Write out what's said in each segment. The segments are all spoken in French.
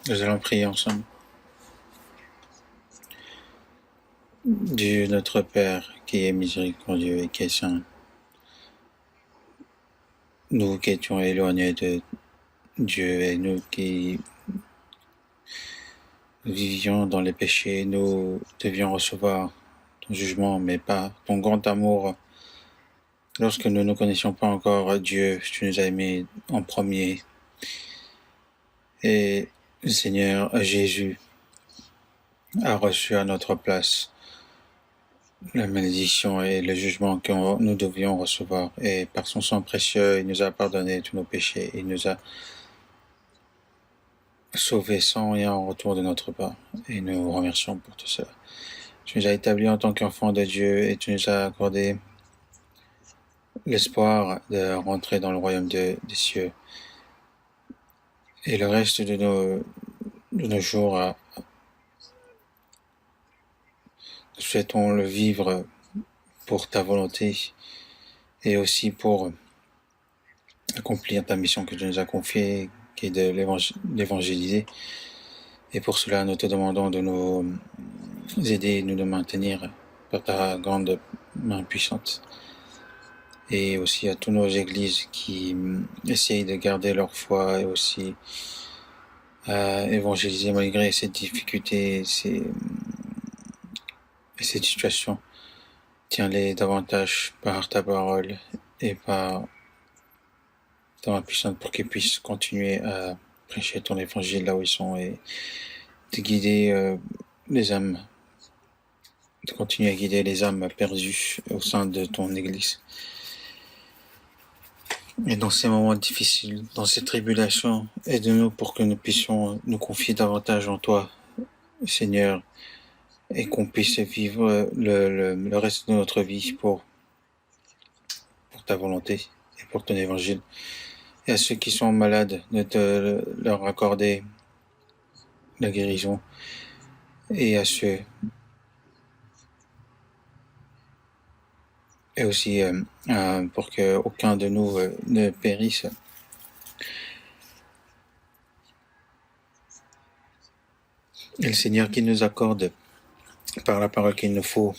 Nous allons prier ensemble. Dieu notre Père, qui est miséricordieux et qui est saint, nous qui étions éloignés de Dieu et nous qui vivions dans les péchés, nous devions recevoir ton jugement, mais pas ton grand amour. Lorsque nous ne connaissions pas encore Dieu, tu nous as aimés en premier. Et le Seigneur Jésus a reçu à notre place la malédiction et le jugement que nous devions recevoir. Et par son sang précieux, il nous a pardonné tous nos péchés. Il nous a sauvés sans rien en retour de notre part. Et nous remercions pour tout cela. Tu nous as établis en tant qu'enfants de Dieu et tu nous as accordé l'espoir de rentrer dans le royaume des cieux. Et le reste de nos jours, nous souhaitons le vivre pour ta volonté et aussi pour accomplir ta mission que tu nous as confiée, qui est de l'évangéliser. Et pour cela, nous te demandons de nous aider, nous de maintenir par ta grande main puissante. Et aussi à toutes nos églises qui essayent de garder leur foi et aussi à évangéliser malgré ces difficultés et ces situations. Tiens-les davantage par ta parole et par ta main puissante pour qu'ils puissent continuer à prêcher ton évangile là où ils sont et de guider les âmes, de continuer à guider les âmes perdues au sein de ton Église. Et dans ces moments difficiles, dans ces tribulations, aide-nous pour que nous puissions nous confier davantage en toi, Seigneur, et qu'on puisse vivre le reste de notre vie pour ta volonté et pour ton évangile. Et à ceux qui sont malades, de leur accorder la guérison. Et à ceux et aussi pour que aucun de nous ne périsse. Et le Seigneur qui nous accorde par la parole qu'il nous faut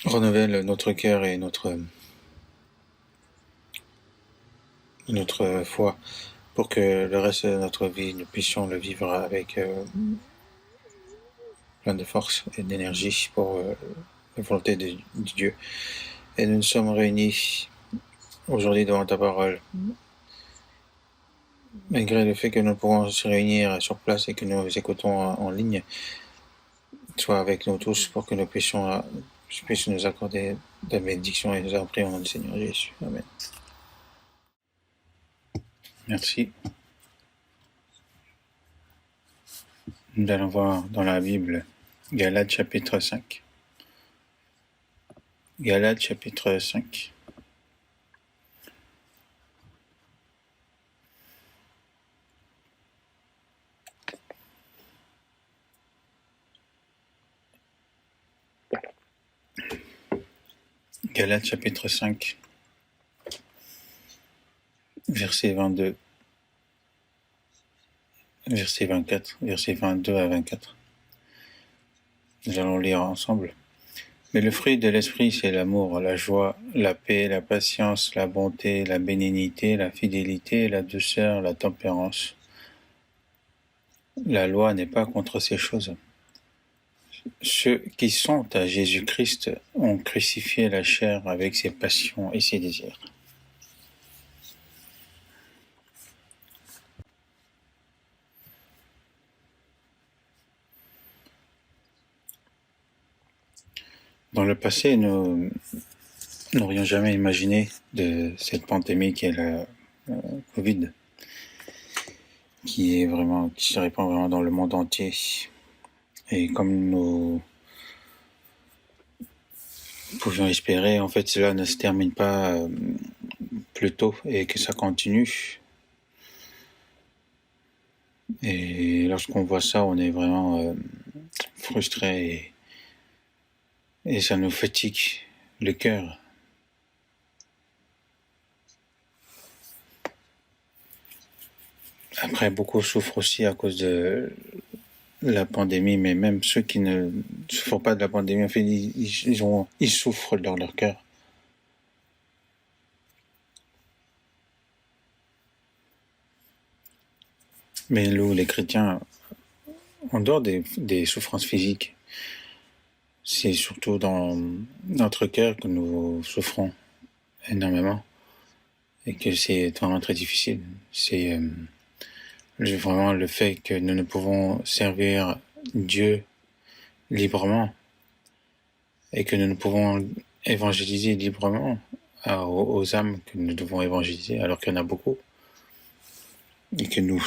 renouvelle notre cœur et notre foi pour que le reste de notre vie, nous puissions le vivre avec plein de force et d'énergie pour la volonté de Dieu. Et nous nous sommes réunis aujourd'hui devant ta parole, malgré le fait que nous pouvons se réunir sur place et que nous écoutons en ligne. Sois avec nous tous pour que nous puissions nous accorder de la bénédiction et nous en prions au nom du Seigneur Jésus. Amen. Merci. Nous allons voir dans la Bible Galates chapitre 5. Galates chapitre 5. Galates chapitre 5, verset 22, verset 24, verset 22 à 24. Nous allons lire ensemble. Mais le fruit de l'esprit, c'est l'amour, la joie, la paix, la patience, la bonté, la bénignité, la fidélité, la douceur, la tempérance. La loi n'est pas contre ces choses. Ceux qui sont à Jésus-Christ ont crucifié la chair avec ses passions et ses désirs. Dans le passé, nous n'aurions jamais imaginé de cette pandémie qui est la Covid, qui se répand vraiment dans le monde entier. Et comme nous pouvions espérer, en fait, cela ne se termine pas plus tôt et que ça continue. Et lorsqu'on voit ça, on est vraiment frustré et ça nous fatigue le cœur. Après, beaucoup souffrent aussi à cause de la pandémie, mais même ceux qui ne souffrent pas de la pandémie, en fait, ils souffrent dans leur cœur. Mais nous, les chrétiens, en dehors des souffrances physiques, c'est surtout dans notre cœur que nous souffrons énormément et que c'est vraiment très difficile. C'est vraiment le fait que nous ne pouvons servir Dieu librement et que nous ne pouvons évangéliser librement aux âmes que nous devons évangéliser, alors qu'il y en a beaucoup, et que nous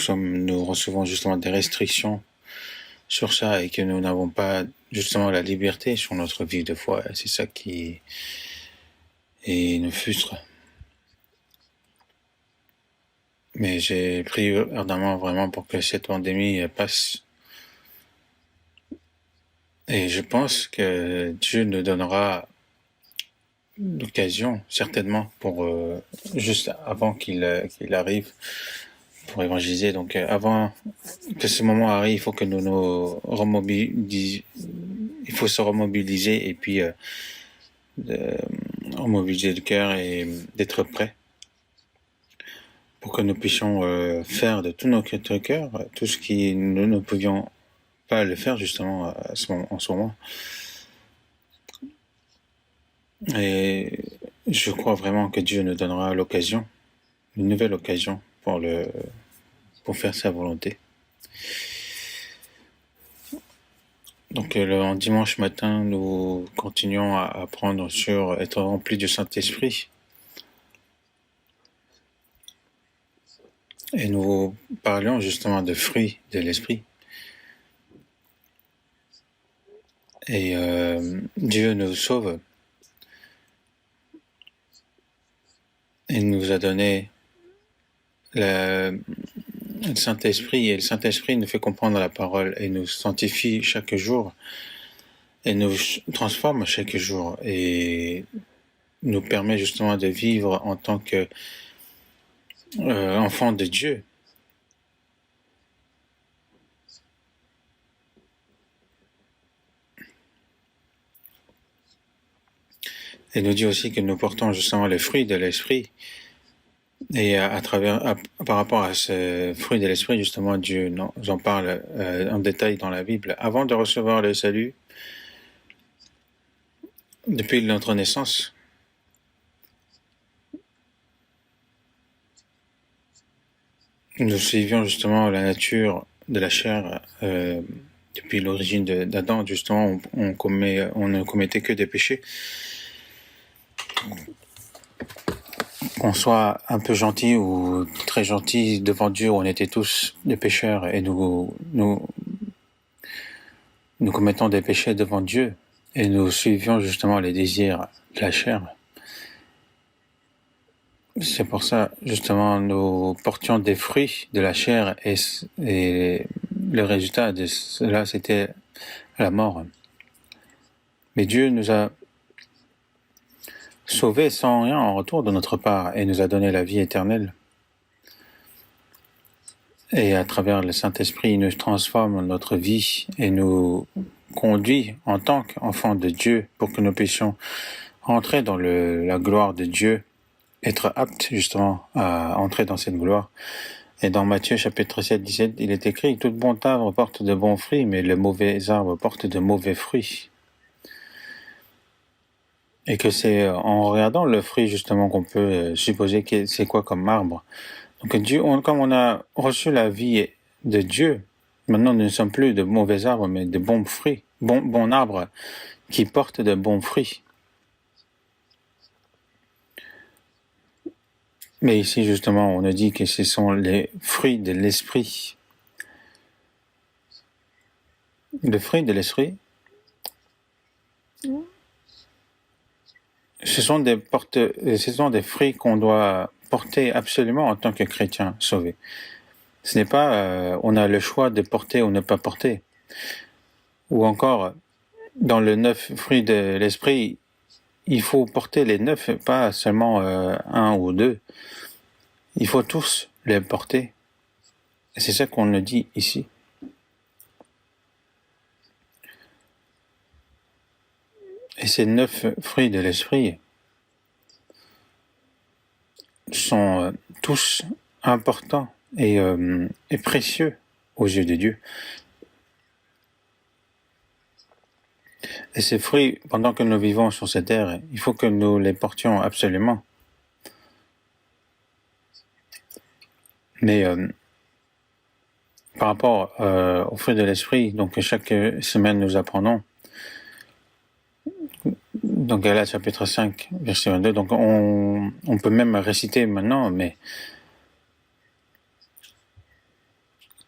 recevons justement des restrictions sur ça et que nous n'avons pas justement la liberté sur notre vie de foi. C'est ça qui nous frustre. Mais j'ai prié ardemment vraiment pour que cette pandémie passe. Et je pense que Dieu nous donnera l'occasion, certainement, pour juste avant qu'il arrive, pour évangéliser. Donc avant que ce moment arrive, il faut que nous nous remobilisions. Il faut se remobiliser et puis remobiliser le cœur et d'être prêt pour que nous puissions faire de tout notre cœur tout ce qui nous ne pouvions pas le faire justement en ce moment. Et je crois vraiment que Dieu nous donnera l'occasion, une nouvelle occasion pour faire sa volonté. Donc le dimanche matin, nous continuons à apprendre sur être remplis du Saint-Esprit. Et nous parlions justement de fruits de l'Esprit. Et Dieu nous sauve. Il nous a donné le Saint-Esprit, et le Saint-Esprit nous fait comprendre la parole et nous sanctifie chaque jour et nous transforme chaque jour et nous permet justement de vivre en tant que enfant de Dieu. Et nous dit aussi que nous portons justement les fruits de l'Esprit. Et par rapport à ce fruit de l'Esprit, justement, Dieu nous en parle en détail dans la Bible. Avant de recevoir le salut, depuis notre naissance, nous suivions justement la nature de la chair. Depuis l'origine d'Adam, justement, on ne commettait que des péchés. Qu'on soit un peu gentil ou très gentil devant Dieu, on était tous des pécheurs et nous commettons des péchés devant Dieu et nous suivions justement les désirs de la chair. C'est pour ça, justement, nous portions des fruits de la chair et le résultat de cela, c'était la mort. Mais Dieu nous a sauvés sans rien en retour de notre part et nous a donné la vie éternelle. Et à travers le Saint-Esprit, il nous transforme notre vie et nous conduit en tant qu'enfants de Dieu pour que nous puissions entrer dans la gloire de Dieu, être aptes justement à entrer dans cette gloire. Et dans Matthieu chapitre 7, 17, il est écrit « Tout bon arbre porte de bons fruits, mais le mauvais arbre porte de mauvais fruits. » Et que c'est en regardant le fruit justement qu'on peut supposer que c'est quoi comme arbre. Donc Dieu, comme on a reçu la vie de Dieu, maintenant nous ne sommes plus de mauvais arbres, mais de bons fruits, bons arbres qui portent de bons fruits. Mais ici justement, on a dit que ce sont les fruits de l'esprit. Le fruit de l'esprit, ce sont des fruits qu'on doit porter absolument en tant que chrétien sauvé. Ce n'est pas on a le choix de porter ou ne pas porter. Ou encore, dans le 9 fruits de l'esprit, il faut porter les 9, pas seulement un ou deux. Il faut tous les porter. Et c'est ça qu'on nous dit ici. Et ces 9 fruits de l'esprit sont tous importants et précieux aux yeux de Dieu. Et ces fruits, pendant que nous vivons sur cette terre, il faut que nous les portions absolument. Mais par rapport aux fruits de l'esprit, donc chaque semaine nous apprenons, donc Galates chapitre 5, verset 22, donc on peut même réciter maintenant, mais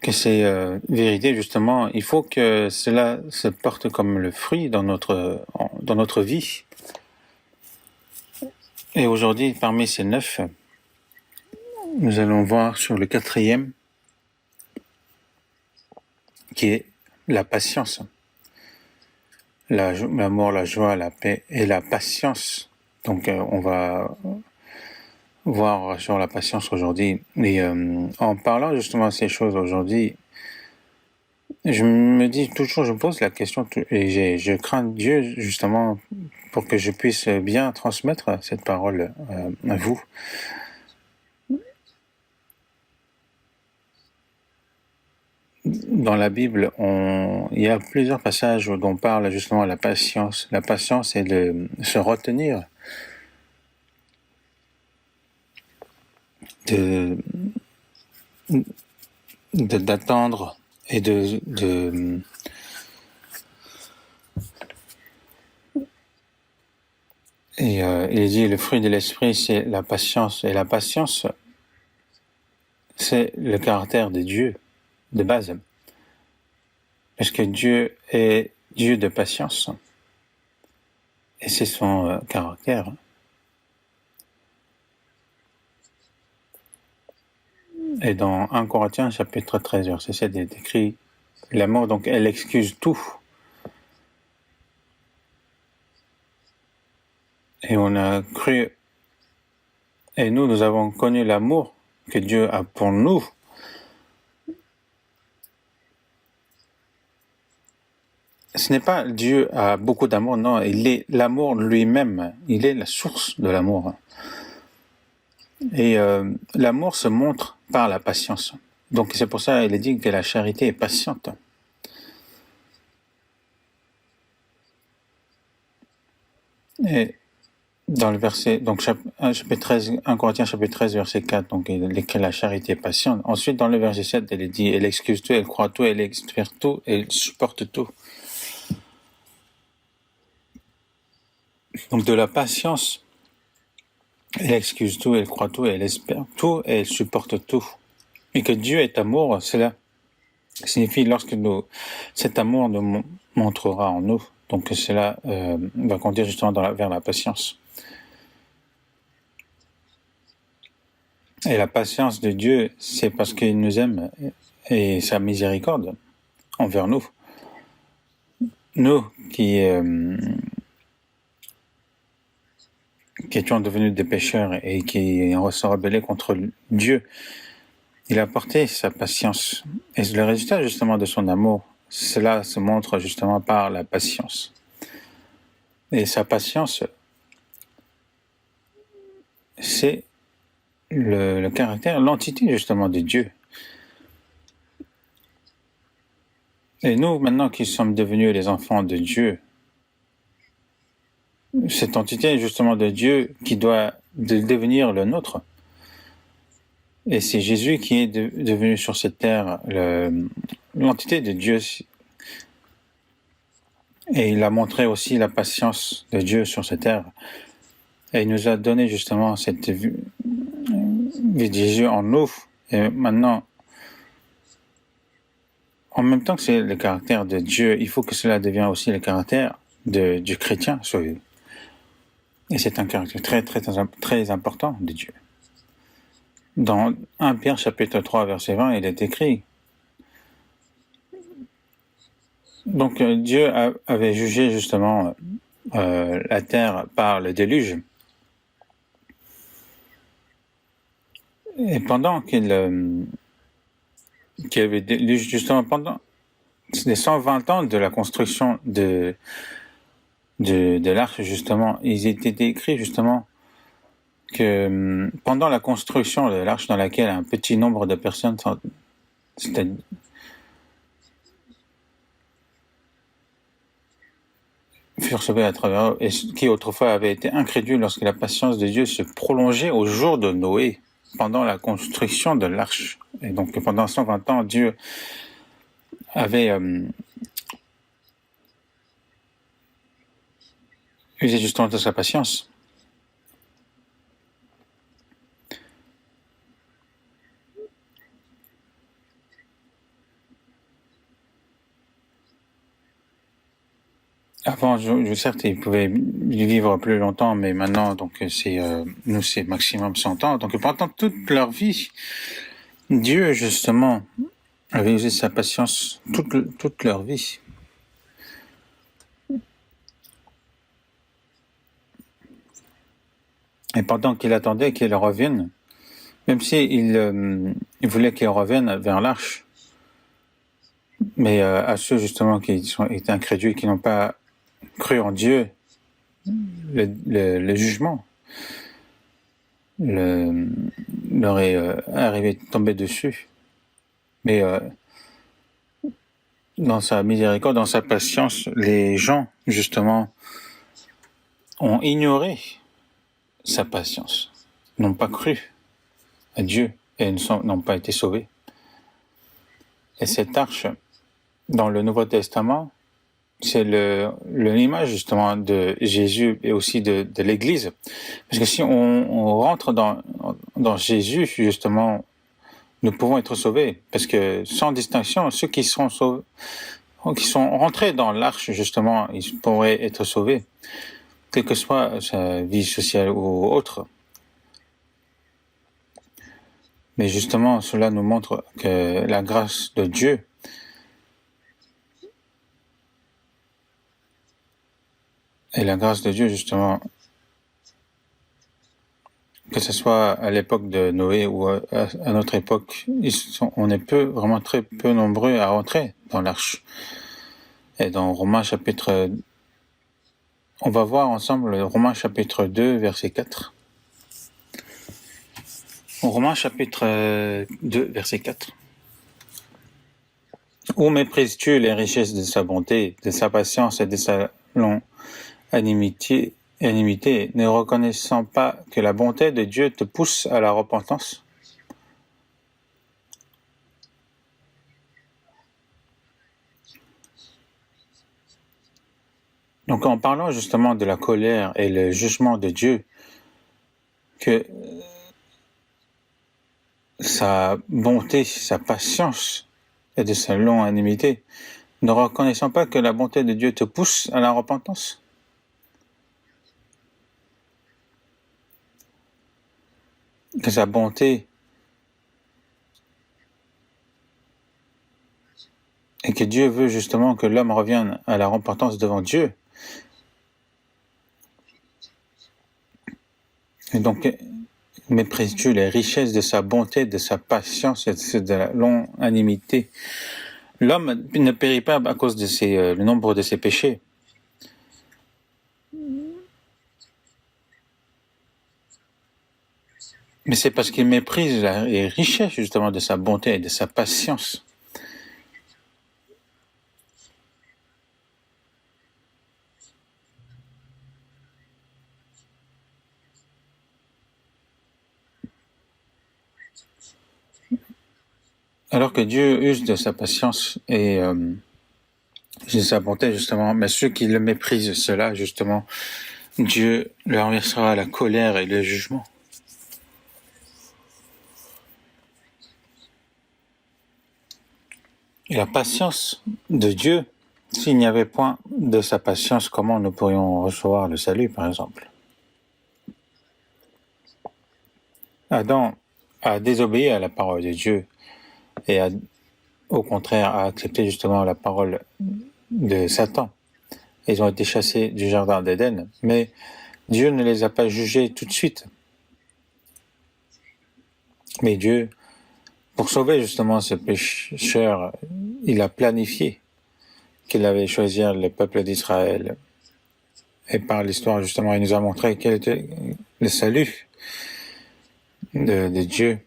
que c'est vérité justement, il faut que cela se porte comme le fruit dans notre vie. Et aujourd'hui, parmi ces 9, nous allons voir sur le 4e, qui est la patience. L'amour, la joie, la paix et la patience. Donc on va voir sur la patience aujourd'hui. Et en parlant justement de ces choses aujourd'hui, je me dis toujours, je me pose la question et je crains Dieu justement pour que je puisse bien transmettre cette parole à vous. Dans la Bible, il y a plusieurs passages où on parle justement de la patience. La patience est de se retenir, d'attendre et il dit le fruit de l'esprit, c'est la patience. Et la patience, c'est le caractère de Dieu, de base. Parce que Dieu est Dieu de patience. Et c'est son caractère. Et dans 1 Corinthiens, chapitre 13, verset 7, il est écrit l'amour, donc elle excuse tout. Et on a cru, et nous avons connu l'amour que Dieu a pour nous. Ce n'est pas Dieu a beaucoup d'amour, non, il est l'amour lui-même, il est la source de l'amour. Et l'amour se montre par la patience. Donc c'est pour ça qu'il est dit que la charité est patiente. Et dans le verset, donc chapitre 13, 1 Corinthiens chapitre 13, verset 4, donc il écrit la charité est patiente. Ensuite, dans le verset 7, elle est dit, elle excuse tout, elle croit tout, elle espère tout, elle supporte tout. Donc de la patience, elle excuse tout, elle croit tout, elle espère tout, et elle supporte tout. Et que Dieu est amour, cela signifie lorsque cet amour nous montrera en nous. Donc cela va conduire justement vers la patience. Et la patience de Dieu, c'est parce qu'il nous aime et sa miséricorde envers nous. Nous qui étions devenus des pécheurs et qui se rebellaient contre Dieu, il a apporté sa patience. Et le résultat justement de son amour, cela se montre justement par la patience. Et sa patience, c'est le caractère, l'entité justement de Dieu. Et nous, maintenant qui sommes devenus les enfants de Dieu, cette entité justement de Dieu qui doit devenir le nôtre. Et c'est Jésus qui est devenu sur cette terre l'entité de Dieu. Et il a montré aussi la patience de Dieu sur cette terre. Et il nous a donné justement cette vie de Jésus en nous. Et maintenant, en même temps que c'est le caractère de Dieu, il faut que cela devienne aussi le caractère du chrétien. Et c'est un caractère très, très, très important de Dieu. Dans 1 Pierre chapitre 3, verset 20, il est écrit. Donc Dieu avait jugé justement la terre par le déluge. Et pendant qu'il qui avait justement pendant les 120 ans de la construction de l'arche, justement, ils étaient décrits justement que pendant la construction de l'arche dans laquelle un petit nombre de personnes furent sauvées à travers eux, et qui autrefois avaient été incrédules lorsque la patience de Dieu se prolongeait au jour de Noé, pendant la construction de l'arche. Et donc pendant 120 ans, Dieu avait usé justement de sa patience. Avant, certes, ils pouvaient vivre plus longtemps, mais maintenant, donc nous, c'est maximum 100 ans. Donc pendant toute leur vie, Dieu, justement, avait usé sa patience toute leur vie. Et pendant qu'il attendait qu'ils reviennent, même s'il voulait qu'ils reviennent vers l'arche, mais à ceux justement qui étaient incrédules, qui n'ont pas cru en Dieu, le jugement leur est arrivé, tombé dessus. Mais dans sa miséricorde, dans sa patience, les gens, justement, ont ignoré sa patience, n'ont pas cru à Dieu et n'ont pas été sauvés. Et cette arche, dans le Nouveau Testament, c'est l'image justement de Jésus et aussi de l'Église. Parce que si on rentre dans Jésus, justement, nous pouvons être sauvés. Parce que sans distinction, ceux qui sont sauvés, qui sont rentrés dans l'arche, justement, ils pourraient être sauvés, quelle que soit sa vie sociale ou autre. Mais justement, cela nous montre que la grâce de Dieu et la grâce de Dieu, justement, que ce soit à l'époque de Noé ou à notre époque, on est vraiment très peu nombreux à rentrer dans l'arche. Et dans Romains chapitre, on va voir ensemble Romains chapitre 2, verset 4. Romains chapitre 2, verset 4. Où méprises-tu les richesses de sa bonté, de sa patience et de sa longanimité, ne reconnaissant pas que la bonté de Dieu te pousse à la repentance? Donc en parlant justement de la colère et le jugement de Dieu, que sa bonté, sa patience et de sa longanimité, ne reconnaissant pas que la bonté de Dieu te pousse à la repentance? Que sa bonté et que Dieu veut justement que l'homme revienne à la repentance devant Dieu. Et donc, méprises-tu les richesses de sa bonté, de sa patience et de la longanimité? L'homme ne périt pas à cause de le nombre de ses péchés. Mais c'est parce qu'il méprise les richesses justement de sa bonté et de sa patience. Alors que Dieu use de sa patience et de sa bonté justement, mais ceux qui le méprisent, cela justement, Dieu leur versera la colère et le jugement. Et la patience de Dieu, s'il n'y avait point de sa patience, comment nous pourrions recevoir le salut, par exemple? Adam a désobéi à la parole de Dieu et au contraire a accepté justement la parole de Satan. Ils ont été chassés du jardin d'Éden, mais Dieu ne les a pas jugés tout de suite. Mais Dieu, pour sauver justement ce pécheur, il a planifié qu'il allait choisir le peuple d'Israël. Et par l'histoire, justement, il nous a montré quel était le salut de Dieu,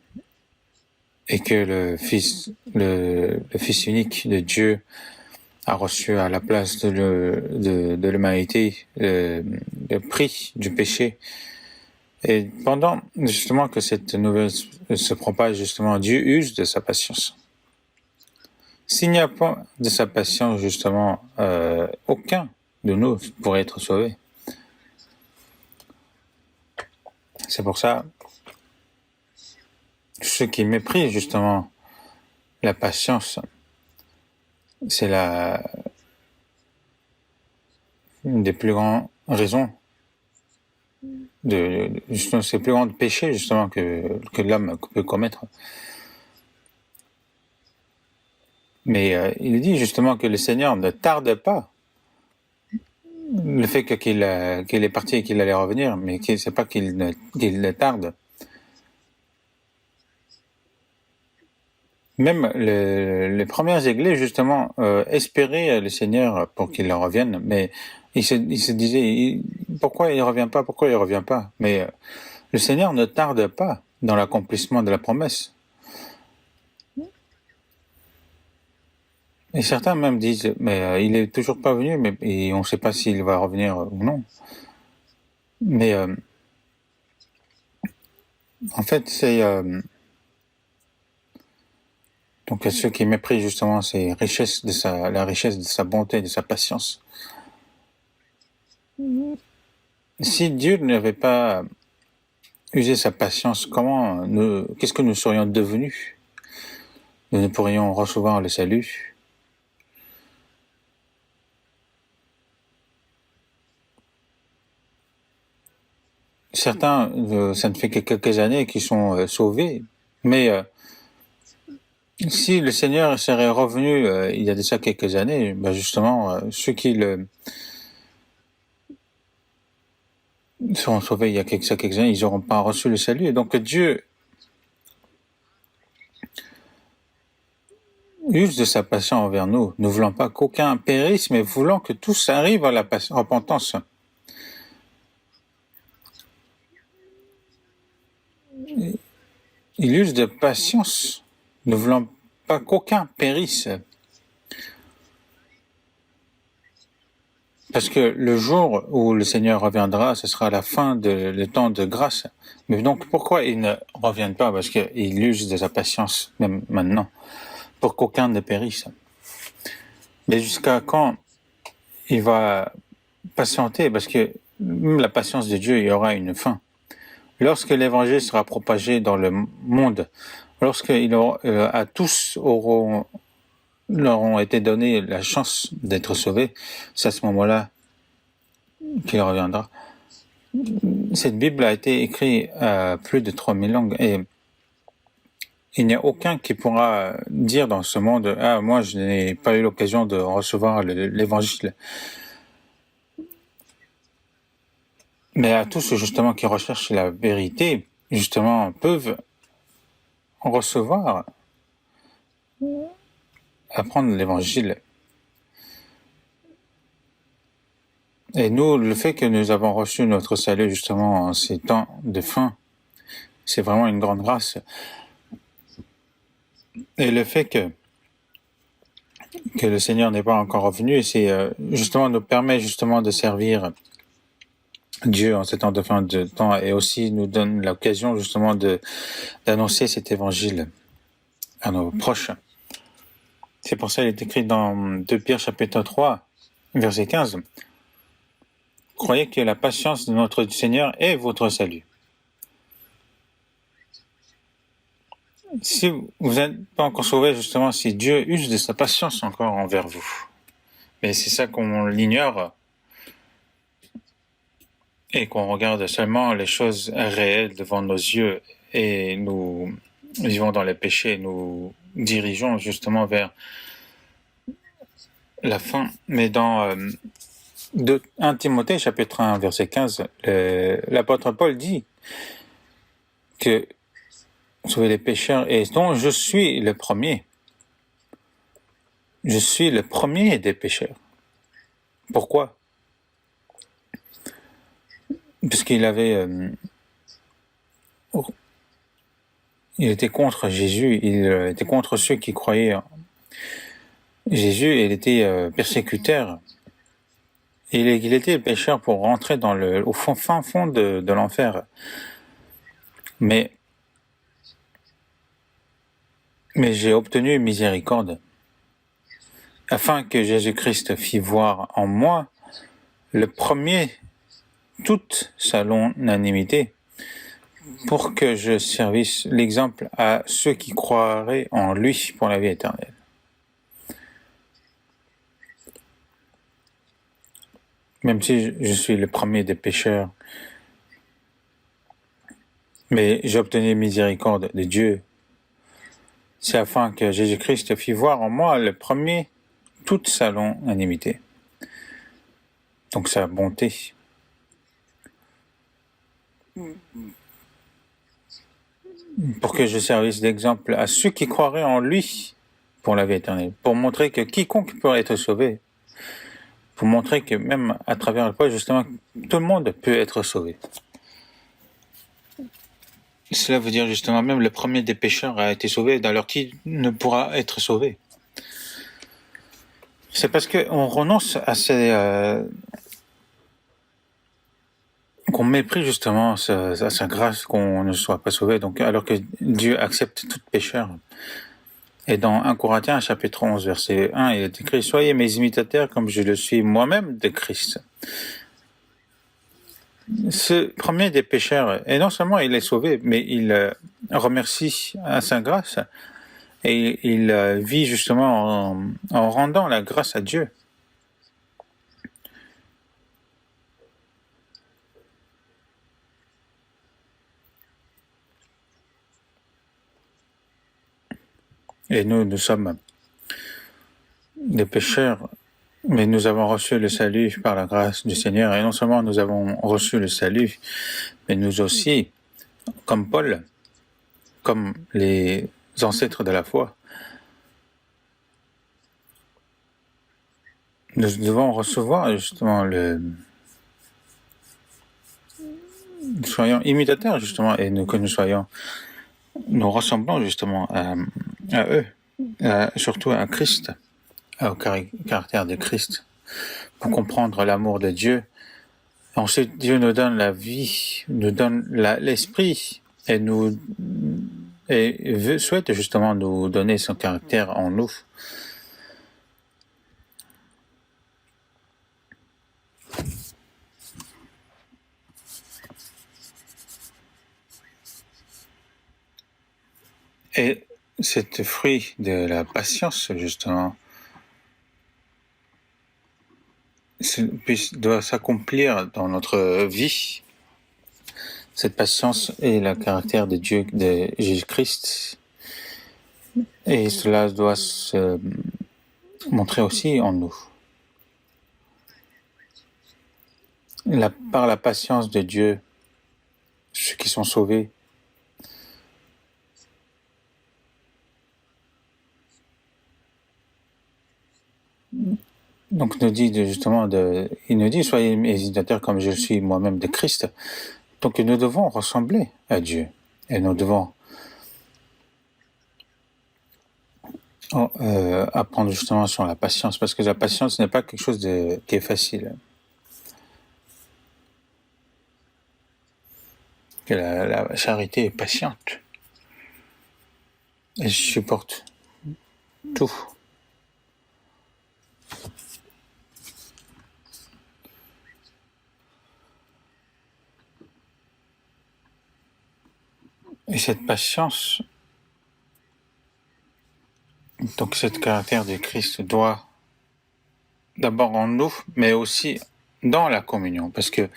et que le Fils unique de Dieu a reçu à la place de l'humanité le prix du péché. Et pendant justement que cette nouvelle se propage, justement, Dieu use de sa patience. S'il n'y a pas de sa patience, justement, aucun de nous pourrait être sauvé. C'est pour ça, ceux qui méprisent justement la patience, c'est une des plus grandes raisons justement, c'est le plus grand péché justement que l'homme peut commettre. Mais il dit justement que le Seigneur ne tarde pas. Le fait qu'il est parti et qu'il allait revenir, mais c'est pas qu'il tarde. Même les premières églises, justement, espéraient le Seigneur pour qu'il revienne, mais ils se disaient, pourquoi il revient pas? Mais le Seigneur ne tarde pas dans l'accomplissement de la promesse. Et certains même disent, mais il est toujours pas venu, et on ne sait pas s'il va revenir ou non. Mais en fait, c'est donc ceux qui méprisent justement la richesse de sa bonté, de sa patience. Si Dieu n'avait pas usé sa patience, qu'est-ce que nous serions devenus? Nous ne pourrions recevoir le salut. Certains, ça ne fait que quelques années qu'ils sont sauvés, mais si le Seigneur serait revenu il y a déjà quelques années, justement, ceux qui seront sauvés il y a quelques années, ils n'auront pas reçu le salut. Et donc Dieu use de sa patience envers nous, ne voulant pas qu'aucun périsse, mais voulant que tous arrivent à la repentance. Il use de patience, ne voulant pas qu'aucun périsse. Parce que le jour où le Seigneur reviendra, ce sera la fin le temps de grâce. Mais donc, pourquoi il ne revient pas? Parce qu'il use de sa patience, même maintenant, pour qu'aucun ne périsse. Mais jusqu'à quand il va patienter? Parce que même la patience de Dieu, il y aura une fin. Lorsque l'évangile sera propagé dans le monde, à tous leur ont été donné la chance d'être sauvés, c'est à ce moment-là qu'il reviendra. Cette Bible a été écrite à plus de 3000 langues et il n'y a aucun qui pourra dire dans ce monde « Ah, moi, je n'ai pas eu l'occasion de recevoir l'évangile ». Mais à tous justement qui recherchent la vérité, justement, peuvent recevoir, apprendre l'évangile. Et nous, le fait que nous avons reçu notre salut justement en ces temps de fin, c'est vraiment une grande grâce. Et le fait que le Seigneur n'est pas encore revenu, c'est justement nous permet justement de servir Dieu en ces temps de fin de temps et aussi nous donne l'occasion justement d'annoncer cet évangile à nos proches. C'est pour ça qu'il est écrit dans 2 Pierre chapitre 3, verset 15. Croyez que la patience de notre Seigneur est votre salut. Si vous n'êtes pas encore sauvé, justement, si Dieu use de sa patience encore envers vous. Mais c'est ça qu'on l'ignore et qu'on regarde seulement les choses réelles devant nos yeux et nous vivons dans les péchés, nous dirigeons justement vers la fin. Mais dans 1 Timothée chapitre 1 verset 15, l'apôtre Paul dit que sauver les pécheurs, et donc je suis le premier. Je suis le premier des pécheurs. Pourquoi? Parce qu'il avait... il était contre Jésus, il était contre ceux qui croyaient en Jésus, il était persécuteur. Il était le pécheur pour rentrer au fin fond de l'enfer. Mais j'ai obtenu miséricorde, afin que Jésus-Christ fît voir en moi le premier toute sa longanimité, pour que je servisse l'exemple à ceux qui croiraient en lui pour la vie éternelle. Même si je suis le premier des pécheurs, mais j'ai obtenu miséricorde de Dieu, c'est afin que Jésus-Christ fît voir en moi le premier toute sa longanimité, donc sa bonté. Pour que je servisse d'exemple à ceux qui croiraient en lui pour la vie éternelle, pour montrer que quiconque peut être sauvé, pour montrer que même à travers le foi, justement, tout le monde peut être sauvé. Cela veut dire justement, même le premier des pécheurs a été sauvé, alors qui ne pourra être sauvé? C'est parce qu'on renonce à qu'on méprise justement à sa grâce, qu'on ne soit pas sauvé, donc, alors que Dieu accepte tout pécheur. Et dans 1 Corinthiens, chapitre 11, verset 1, il est écrit « Soyez mes imitateurs comme je le suis moi-même de Christ ». Ce premier des pécheurs, et non seulement il est sauvé, mais il remercie à sa grâce, et il vit justement en rendant la grâce à Dieu. Et nous sommes des pécheurs, mais nous avons reçu le salut par la grâce du Seigneur. Et non seulement nous avons reçu le salut, mais nous aussi, comme Paul, comme les ancêtres de la foi, nous devons recevoir justement soyons imitateurs justement, et que nous ressemblons justement à eux, surtout à Christ, au caractère de Christ, pour comprendre l'amour de Dieu. Ensuite, Dieu nous donne la vie, nous donne l'esprit, et souhaite justement nous donner son caractère en nous. Et cet fruit de la patience, justement, doit s'accomplir dans notre vie. Cette patience est le caractère de Dieu, de Jésus-Christ. Et cela doit se montrer aussi en nous. Par la patience de Dieu, ceux qui sont sauvés, donc il nous dit, soyez mes imitateurs comme je suis moi-même de Christ. Donc nous devons ressembler à Dieu. Et nous devons apprendre justement sur la patience, parce que la patience n'est pas quelque chose qui est facile. Que la charité est patiente. Elle supporte tout. Et cette patience, donc cet caractère de Christ doit d'abord en nous, mais aussi dans la communion, parce que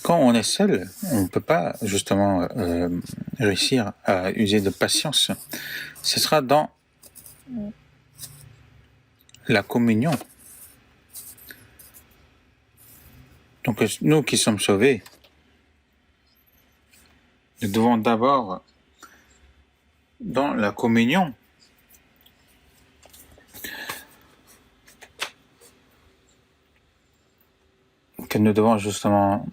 quand on est seul, on ne peut pas justement réussir à user de patience. Ce sera dans la communion. Donc nous qui sommes sauvés, nous devons d'abord dans la communion, que nous devons justement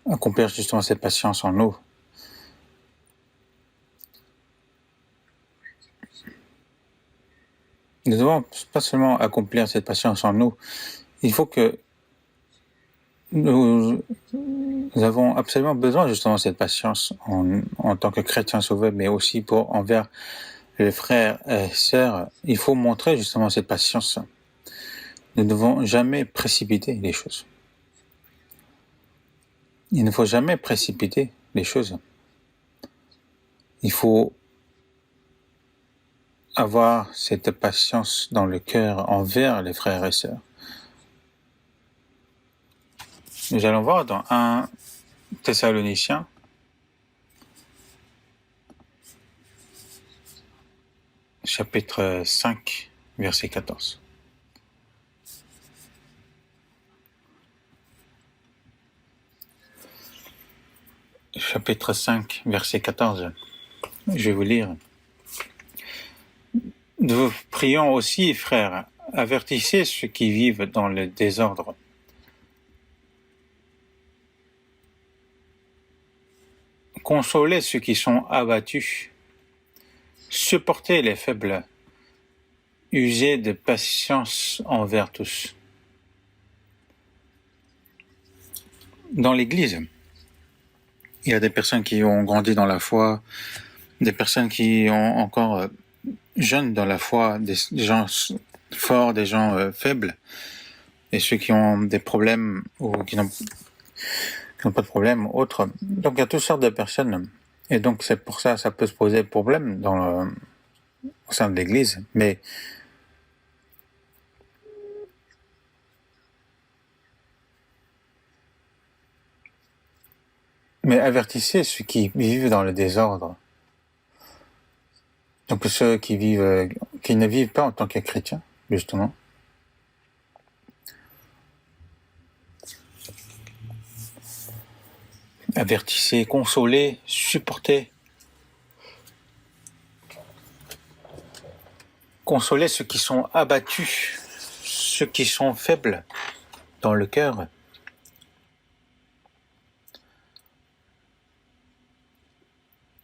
accomplir justement cette patience en nous. Nous devons pas seulement accomplir cette patience en nous, il faut que nous avons absolument besoin justement de cette patience en tant que chrétiens sauvés, mais aussi envers les frères et sœurs. Il faut montrer justement cette patience. Nous ne devons jamais précipiter les choses. Il ne faut jamais précipiter les choses. Il faut avoir cette patience dans le cœur envers les frères et sœurs. Nous allons voir dans 1 Thessaloniciens, chapitre 5, verset 14. Chapitre 5, verset 14. Je vais vous lire. Nous prions aussi, frères, avertissez ceux qui vivent dans le désordre. Consolez ceux qui sont abattus. Supportez les faibles. Usez de patience envers tous. Dans l'Église, il y a des personnes qui ont grandi dans la foi, des personnes qui ont encore jeunes dans la foi, des gens forts, des gens faibles, et ceux qui ont des problèmes ou qui n'ont pas de problème, autres. Donc il y a toutes sortes de personnes. Et donc c'est pour ça peut se poser problème au sein de l'Église. Mais avertissez ceux qui vivent dans le désordre. Donc ceux qui ne vivent pas en tant que chrétiens, justement. Avertissez, consolez, supportez. Consolez ceux qui sont abattus, ceux qui sont faibles dans le cœur.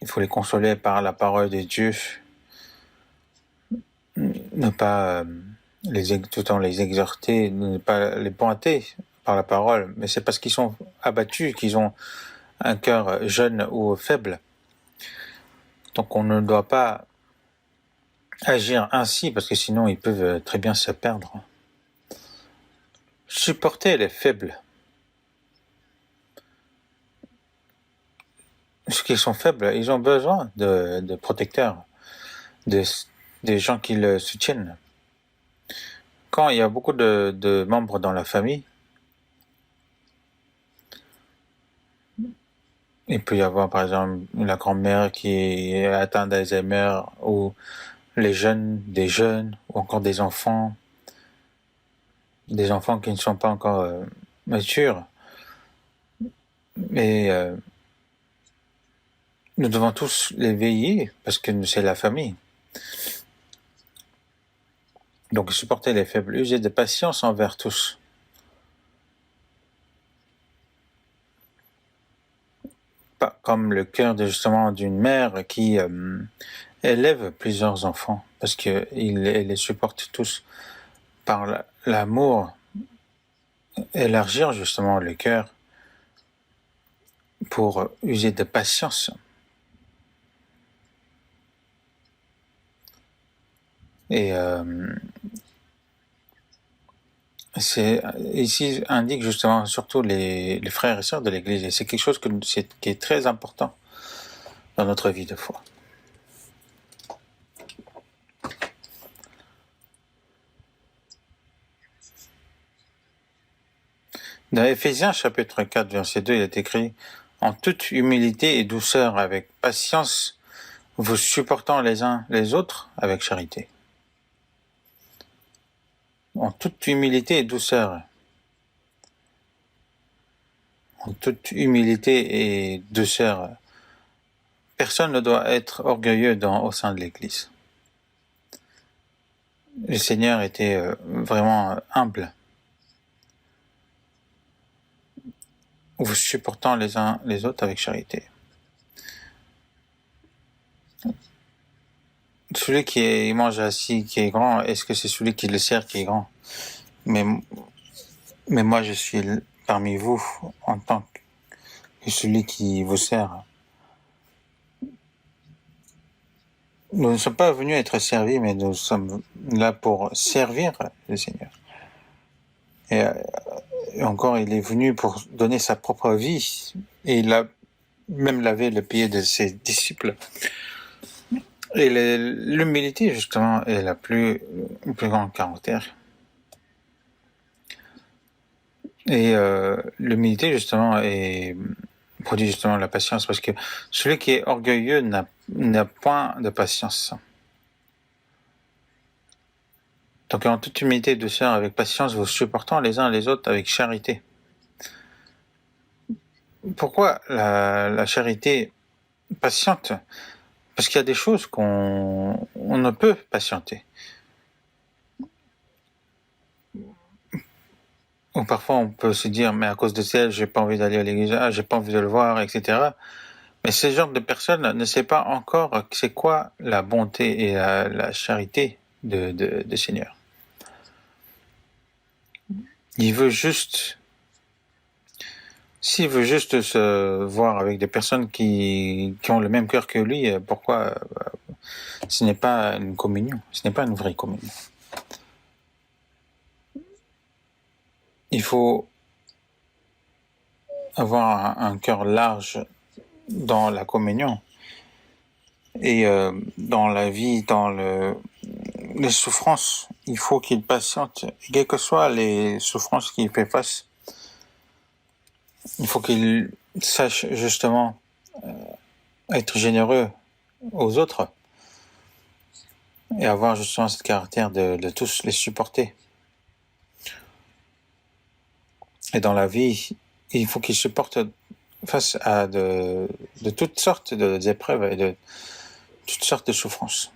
Il faut les consoler par la parole de Dieu. Ne pas tout le temps les exhorter, ne pas les pointer par la parole, mais c'est parce qu'ils sont abattus, qu'ils ont un cœur jeune ou faible. Donc on ne doit pas agir ainsi, parce que sinon ils peuvent très bien se perdre. Supporter les faibles. Ceux qui sont faibles, ils ont besoin de protecteurs, des gens qui le soutiennent. Quand il y a beaucoup de membres dans la famille, il peut y avoir par exemple la grand-mère qui est atteinte d'Alzheimer, ou des jeunes, ou encore des enfants qui ne sont pas encore matures. Mais nous devons tous les veiller, parce que c'est la famille. Donc supporter les faibles, user de patience envers tous. Pas comme le cœur justement d'une mère qui élève plusieurs enfants, parce qu'elle les supporte tous par l'amour, élargir justement le cœur pour user de patience. Et ici indique justement surtout les frères et sœurs de l'Église, et c'est quelque chose qui est très important dans notre vie de foi. Dans Éphésiens chapitre 4 verset 2, il est écrit « En toute humilité et douceur, avec patience, vous supportant les uns les autres avec charité. » En toute humilité et douceur. En toute humilité et douceur. personne ne doit être orgueilleux au sein de l'Église. Le Seigneur était vraiment humble. Vous supportant les uns les autres avec charité. Celui qui mange assis, qui est grand, est-ce que c'est celui qui le sert qui est grand? Mais moi, je suis parmi vous en tant que celui qui vous sert. Nous ne sommes pas venus être servis, mais nous sommes là pour servir le Seigneur. Et encore, il est venu pour donner sa propre vie, et il a même lavé le pied de ses disciples. Et l'humilité, justement, est le plus grand caractère. Et l'humilité, justement, produit justement la patience, parce que celui qui est orgueilleux n'a point de patience. Donc, en toute humilité et douceur, avec patience, vous supportant les uns les autres avec charité. Pourquoi la charité patiente? Parce qu'il y a des choses qu'on ne peut patienter. Ou parfois on peut se dire, mais à cause de ça, j'ai pas envie d'aller à l'église, j'ai pas envie de le voir, etc. Mais ce genre de personne ne sait pas encore c'est quoi la bonté et la charité de Seigneur. S'il veut juste se voir avec des personnes qui ont le même cœur que lui, pourquoi ce n'est pas une communion, ce n'est pas une vraie communion. Il faut avoir un cœur large dans la communion et dans la vie, dans les souffrances. Il faut qu'il patiente, quelles que soient les souffrances qu'il fait face. Il faut qu'il sache justement être généreux aux autres et avoir justement ce caractère de tous les supporter. Et dans la vie, il faut qu'il supporte face à de toutes sortes d'épreuves et de toutes sortes de souffrances.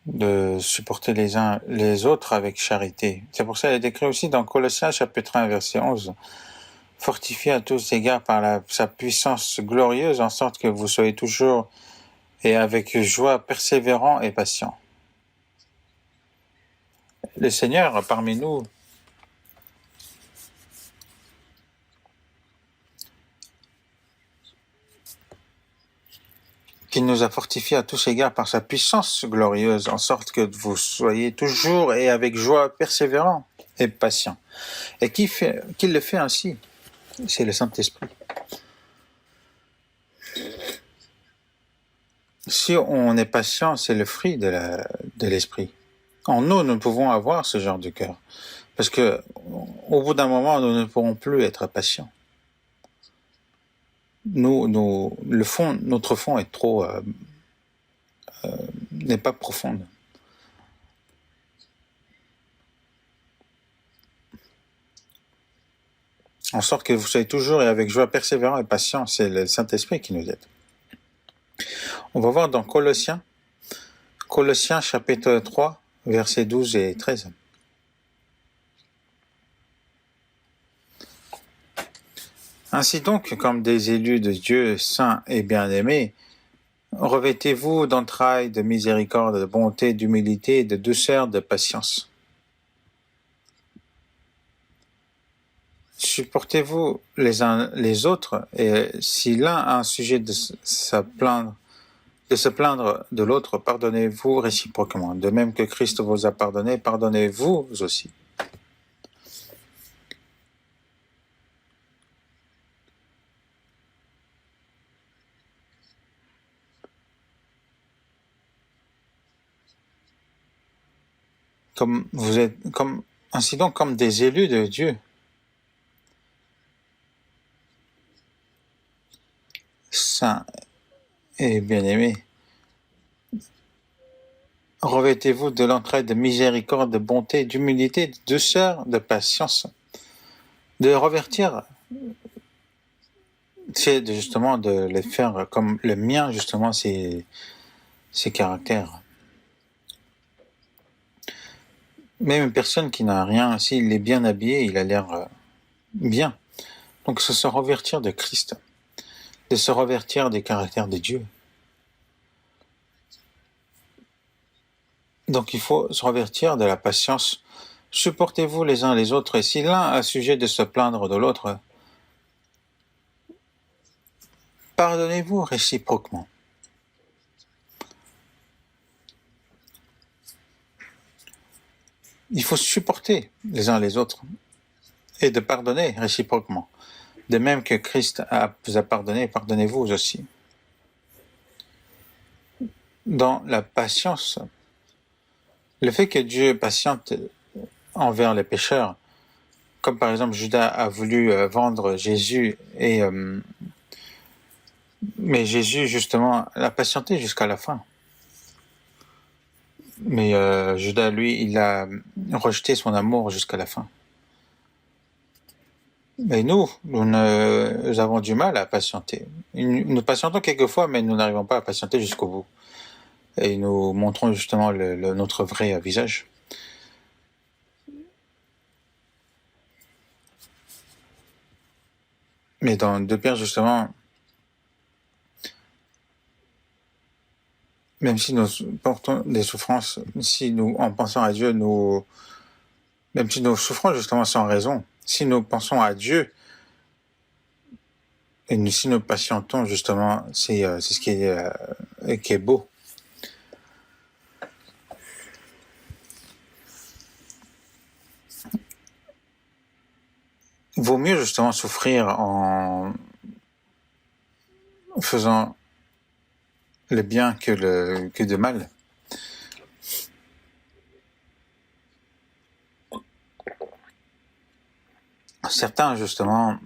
De supporter les uns les autres avec charité. C'est pour ça qu'il est écrit aussi dans Colossiens chapitre 1 verset 11. Fortifié à tous égards par sa puissance glorieuse, en sorte que vous soyez toujours et avec joie persévérant et patient. Le Seigneur parmi nous qui nous a fortifiés à tous égards par sa puissance glorieuse, en sorte que vous soyez toujours et avec joie persévérant et patient. Et qui le fait ainsi? C'est le Saint-Esprit. Si on est patient, c'est le fruit de l'esprit. En nous, nous pouvons avoir ce genre de cœur. Parce que, au bout d'un moment, nous ne pourrons plus être patients. Notre fond est trop, n'est pas profonde. En sorte que vous soyez toujours et avec joie persévérant et patient. C'est le Saint-Esprit qui nous aide. On va voir dans Colossiens chapitre 3, versets 12 et 13. Ainsi donc, comme des élus de Dieu saints et bien-aimés, revêtez-vous d'entrailles, de miséricorde, de bonté, d'humilité, de douceur, de patience. Supportez-vous les uns les autres, et si l'un a un sujet de se plaindre de l'autre, pardonnez-vous réciproquement. De même que Christ vous a pardonné, pardonnez-vous aussi. Ainsi donc, comme des élus de Dieu, saints et bien-aimés, Revêtez-vous de l'entraide, de miséricorde, de bonté, d'humilité, de douceur, de patience. De revertir, c'est justement de les faire comme le mien, justement, ces caractères. Même une personne qui n'a rien, s'il est bien habillé, il a l'air bien. Donc, c'est se revertir de Christ, de se revertir des caractères de Dieu. Donc, il faut se revertir de la patience. Supportez-vous les uns les autres, et si l'un a sujet de se plaindre de l'autre, pardonnez-vous réciproquement. Il faut supporter les uns les autres et de pardonner réciproquement. De même que Christ vous a pardonné, pardonnez-vous aussi. Dans la patience, le fait que Dieu patiente envers les pécheurs, comme par exemple Judas a voulu vendre Jésus, mais Jésus justement a patienté jusqu'à la fin. Mais Judas, lui, il a rejeté son amour jusqu'à la fin. Mais nous avons du mal à patienter. Nous patientons quelquefois, mais nous n'arrivons pas à patienter jusqu'au bout. Et nous montrons justement notre vrai visage. Mais dans 2 Pierre, justement, même si nous portons des souffrances, si nous, en pensant à Dieu, même si nous souffrons justement sans raison, si nous pensons à Dieu, et si nous patientons justement, c'est ce qui est beau. Il vaut mieux justement souffrir en faisant le bien que de mal. Certains justement,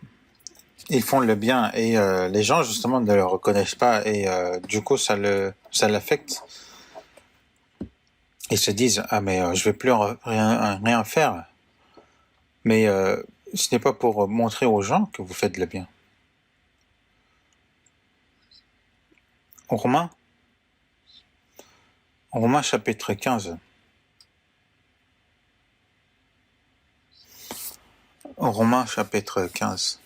ils font le bien et les gens justement ne le reconnaissent pas et du coup ça l'affecte. Ils se disent mais je vais plus rien faire. Mais ce n'est pas pour montrer aux gens que vous faites le bien. Romains chapitre 15. Romains chapitre 15.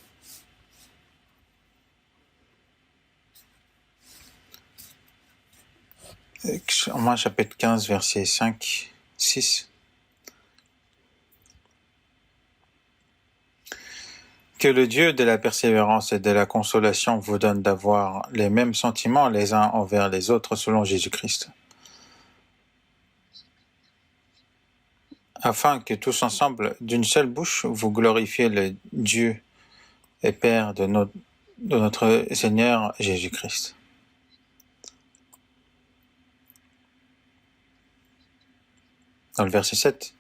Romains chapitre 15, versets 5, 6. Que le Dieu de la persévérance et de la consolation vous donne d'avoir les mêmes sentiments les uns envers les autres selon Jésus-Christ, afin que tous ensemble, d'une seule bouche, vous glorifiez le Dieu et Père de notre Seigneur Jésus-Christ. Dans le verset 7.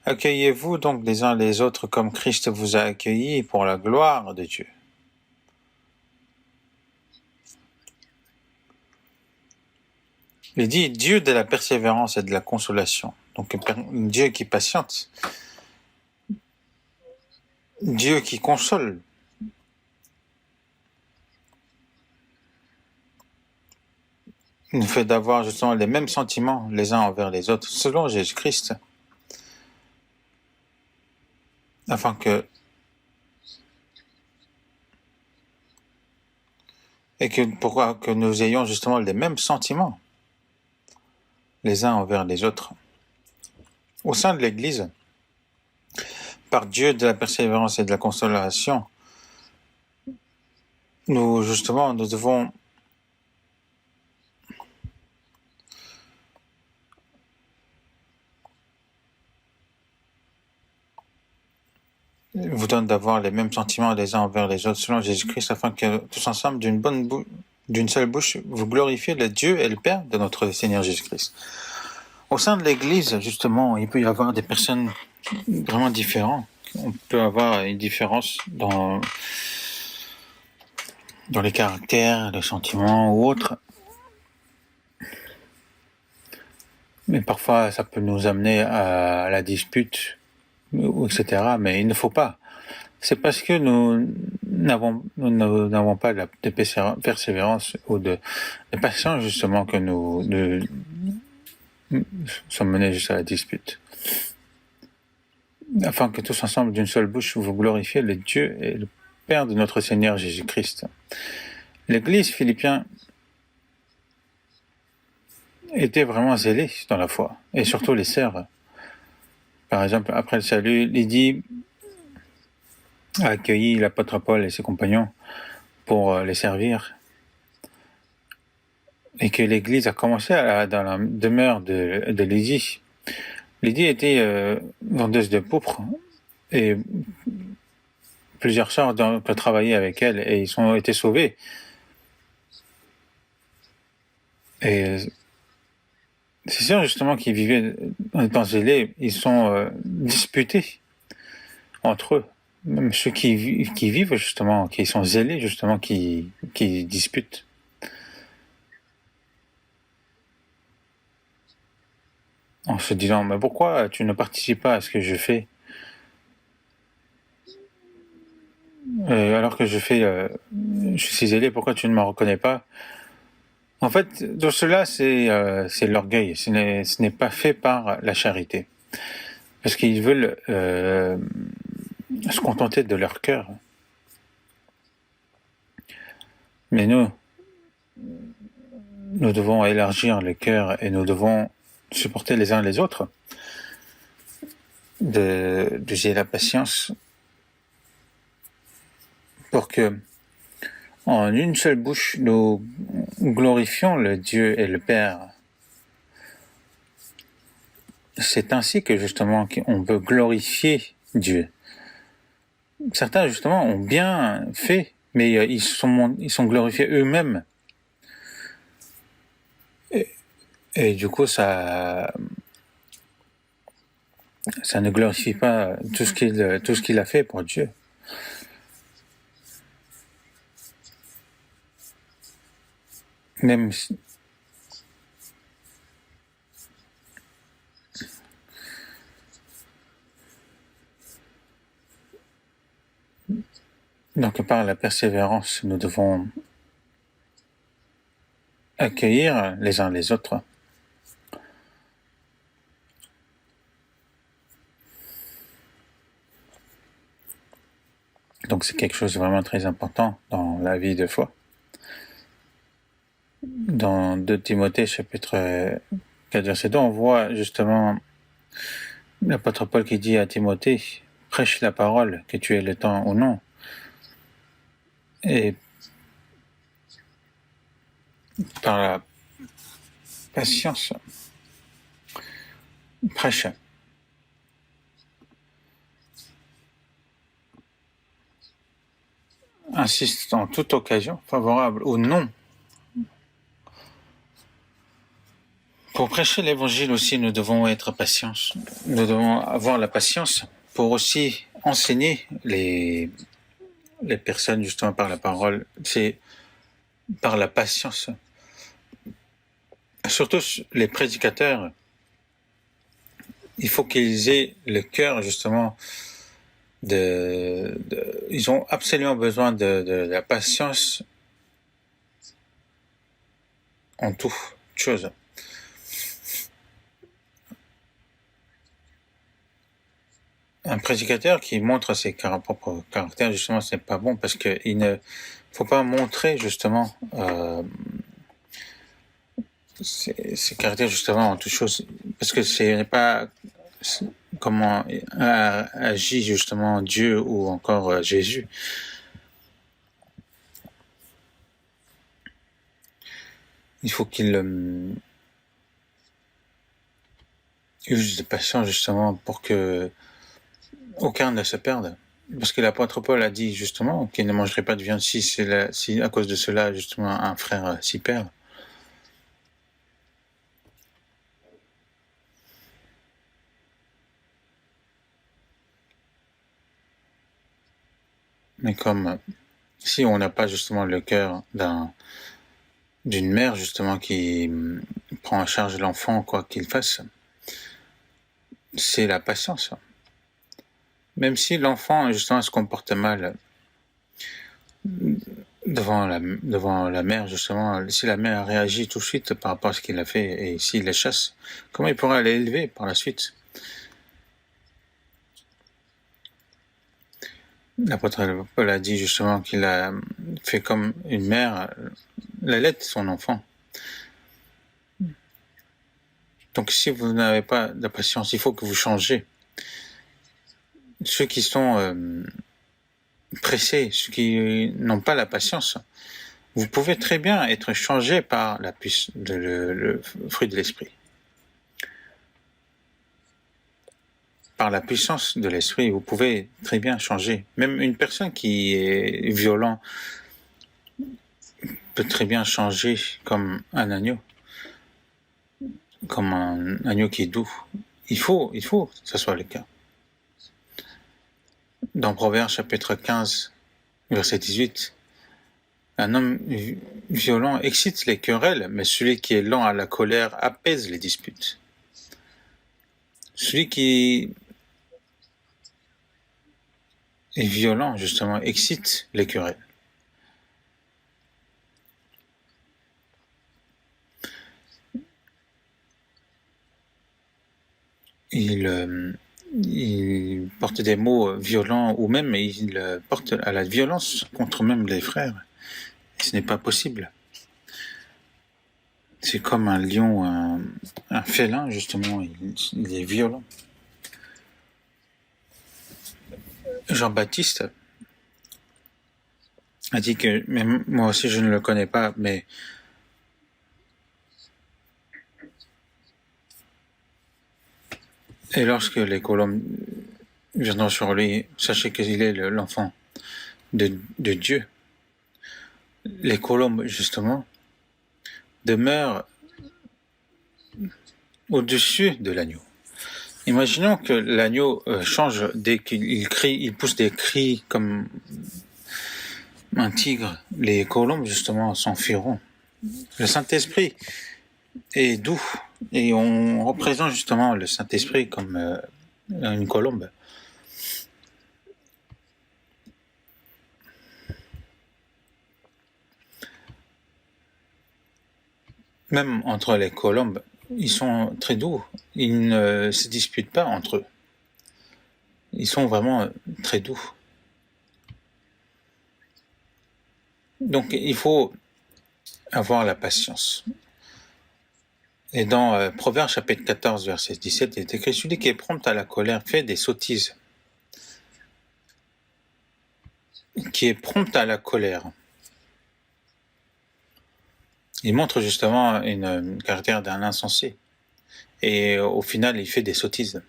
Accueillez-vous donc les uns les autres comme Christ vous a accueillis pour la gloire de Dieu. Il dit Dieu de la persévérance et de la consolation. Donc Dieu qui patiente, Dieu qui console. Il nous fait d'avoir justement les mêmes sentiments les uns envers les autres, selon Jésus-Christ, afin que pourquoi que nous ayons justement les mêmes sentiments les uns envers les autres. Au sein de l'Église, par Dieu de la persévérance et de la consolation, nous devons vous donne d'avoir les mêmes sentiments les uns envers les autres selon Jésus-Christ, afin que tous ensemble, d'une seule bouche, vous glorifiez le Dieu et le Père de notre Seigneur Jésus-Christ. Au sein de l'Église, justement, il peut y avoir des personnes vraiment différentes. On peut avoir une différence dans les caractères, les sentiments ou autres. Mais parfois, ça peut nous amener à la dispute, etc. Mais il ne faut pas. C'est parce que nous n'avons pas de persévérance ou de patience, justement, que nous sommes menés jusqu'à la dispute. Afin que tous ensemble, d'une seule bouche, vous glorifiez le Dieu et le Père de notre Seigneur Jésus-Christ. L'Église philippienne était vraiment zélée dans la foi, et surtout les sœurs. Par exemple, après le salut, Lydie a accueilli l'apôtre Paul et ses compagnons pour les servir, et que l'Église a commencé dans la demeure de Lydie. Lydie était vendeuse de pourpre, et plusieurs sœurs ont travaillé avec elle, et ils ont été sauvés. Et ces sœurs, justement, qui vivaient en étant zélés, ils sont disputés entre eux. Même ceux qui vivent, justement, qui sont zélés, justement, qui disputent. En se disant, mais pourquoi tu ne participes pas à ce que je fais alors que je suis zélé, pourquoi tu ne me reconnais pas? En fait, dans cela, c'est l'orgueil. Ce n'est pas fait par la charité. Parce qu'ils veulent se contenter de leur cœur. Mais nous devons élargir le cœur et nous devons supporter les uns les autres, d'user la patience pour que, en une seule bouche, nous glorifions le Dieu et le Père. C'est ainsi que, justement, on peut glorifier Dieu. Certains, justement, ont bien fait, mais ils sont glorifiés eux-mêmes. Et du coup, ça ne glorifie pas tout ce qu'il a fait pour Dieu. Même si, donc par la persévérance, nous devons accueillir les uns les autres. Donc c'est quelque chose de vraiment très important dans la vie de foi. Dans 2 Timothée chapitre 4 verset 2, on voit justement l'apôtre Paul qui dit à Timothée, prêche la parole, que tu aies le temps ou non. Et par la patience, prêche. Insiste en toute occasion, favorable ou non. Pour prêcher l'évangile aussi, nous devons être patients. Nous devons avoir la patience pour aussi enseigner les personnes justement par la parole. C'est par la patience. Surtout les prédicateurs, il faut qu'ils aient le cœur justement ils ont absolument besoin de la patience en toute chose. Un prédicateur qui montre ses propres caractères, justement, c'est pas bon parce qu'il ne faut pas montrer justement ses caractères justement en toute chose, parce que ce n'est pas comment agit justement Dieu ou encore Jésus. Il faut qu'il use de patience justement pour que aucun ne se perde. Parce que l'apôtre Paul a dit justement qu'il ne mangerait pas de viande si à cause de cela justement un frère s'y perd. Mais comme si on n'a pas justement le cœur d'un d'une mère justement qui prend en charge l'enfant quoi qu'il fasse, c'est la patience. Même si l'enfant justement se comporte mal devant la mère justement, si la mère réagit tout de suite par rapport à ce qu'il a fait et s'il la chasse, comment il pourra l'élever par la suite? L'apôtre Paul a dit justement qu'il a fait comme une mère l'allaite son enfant. Donc si vous n'avez pas de patience, il faut que vous changez. Ceux qui sont pressés, ceux qui n'ont pas la patience, vous pouvez très bien être changé par le fruit de l'esprit. Par la puissance de l'esprit, vous pouvez très bien changer. Même une personne qui est violente peut très bien changer comme un agneau, comme un agneau qui est doux. Il faut que ce soit le cas. Dans Proverbes chapitre 15, verset 18, un homme violent excite les querelles, mais celui qui est lent à la colère apaise les disputes. Celui qui est violent, justement, excite les querelles. Il porte des mots violents ou même il porte à la violence contre même les frères. Et ce n'est pas possible. C'est comme un lion, un félin, justement, il est violent. Jean-Baptiste a dit que, même moi aussi je ne le connais pas, mais et lorsque les colombes viendront sur lui, sachez qu'il est l'enfant de Dieu. Les colombes, justement, demeurent au-dessus de l'agneau. Imaginons que l'agneau change dès qu'il crie, il pousse des cris comme un tigre. Les colombes, justement, s'enfuiront. Le Saint-Esprit est doux et on représente justement le Saint-Esprit comme une colombe. Même entre les colombes, ils sont très doux. Ils ne se disputent pas entre eux. Ils sont vraiment très doux. Donc il faut avoir la patience. Et dans Proverbes chapitre 14, verset 17, il est écrit « Celui qui est prompt à la colère fait des sottises. » Qui est prompt à la colère. Il montre justement un caractère d'un insensé. Et au final, il fait des sottises.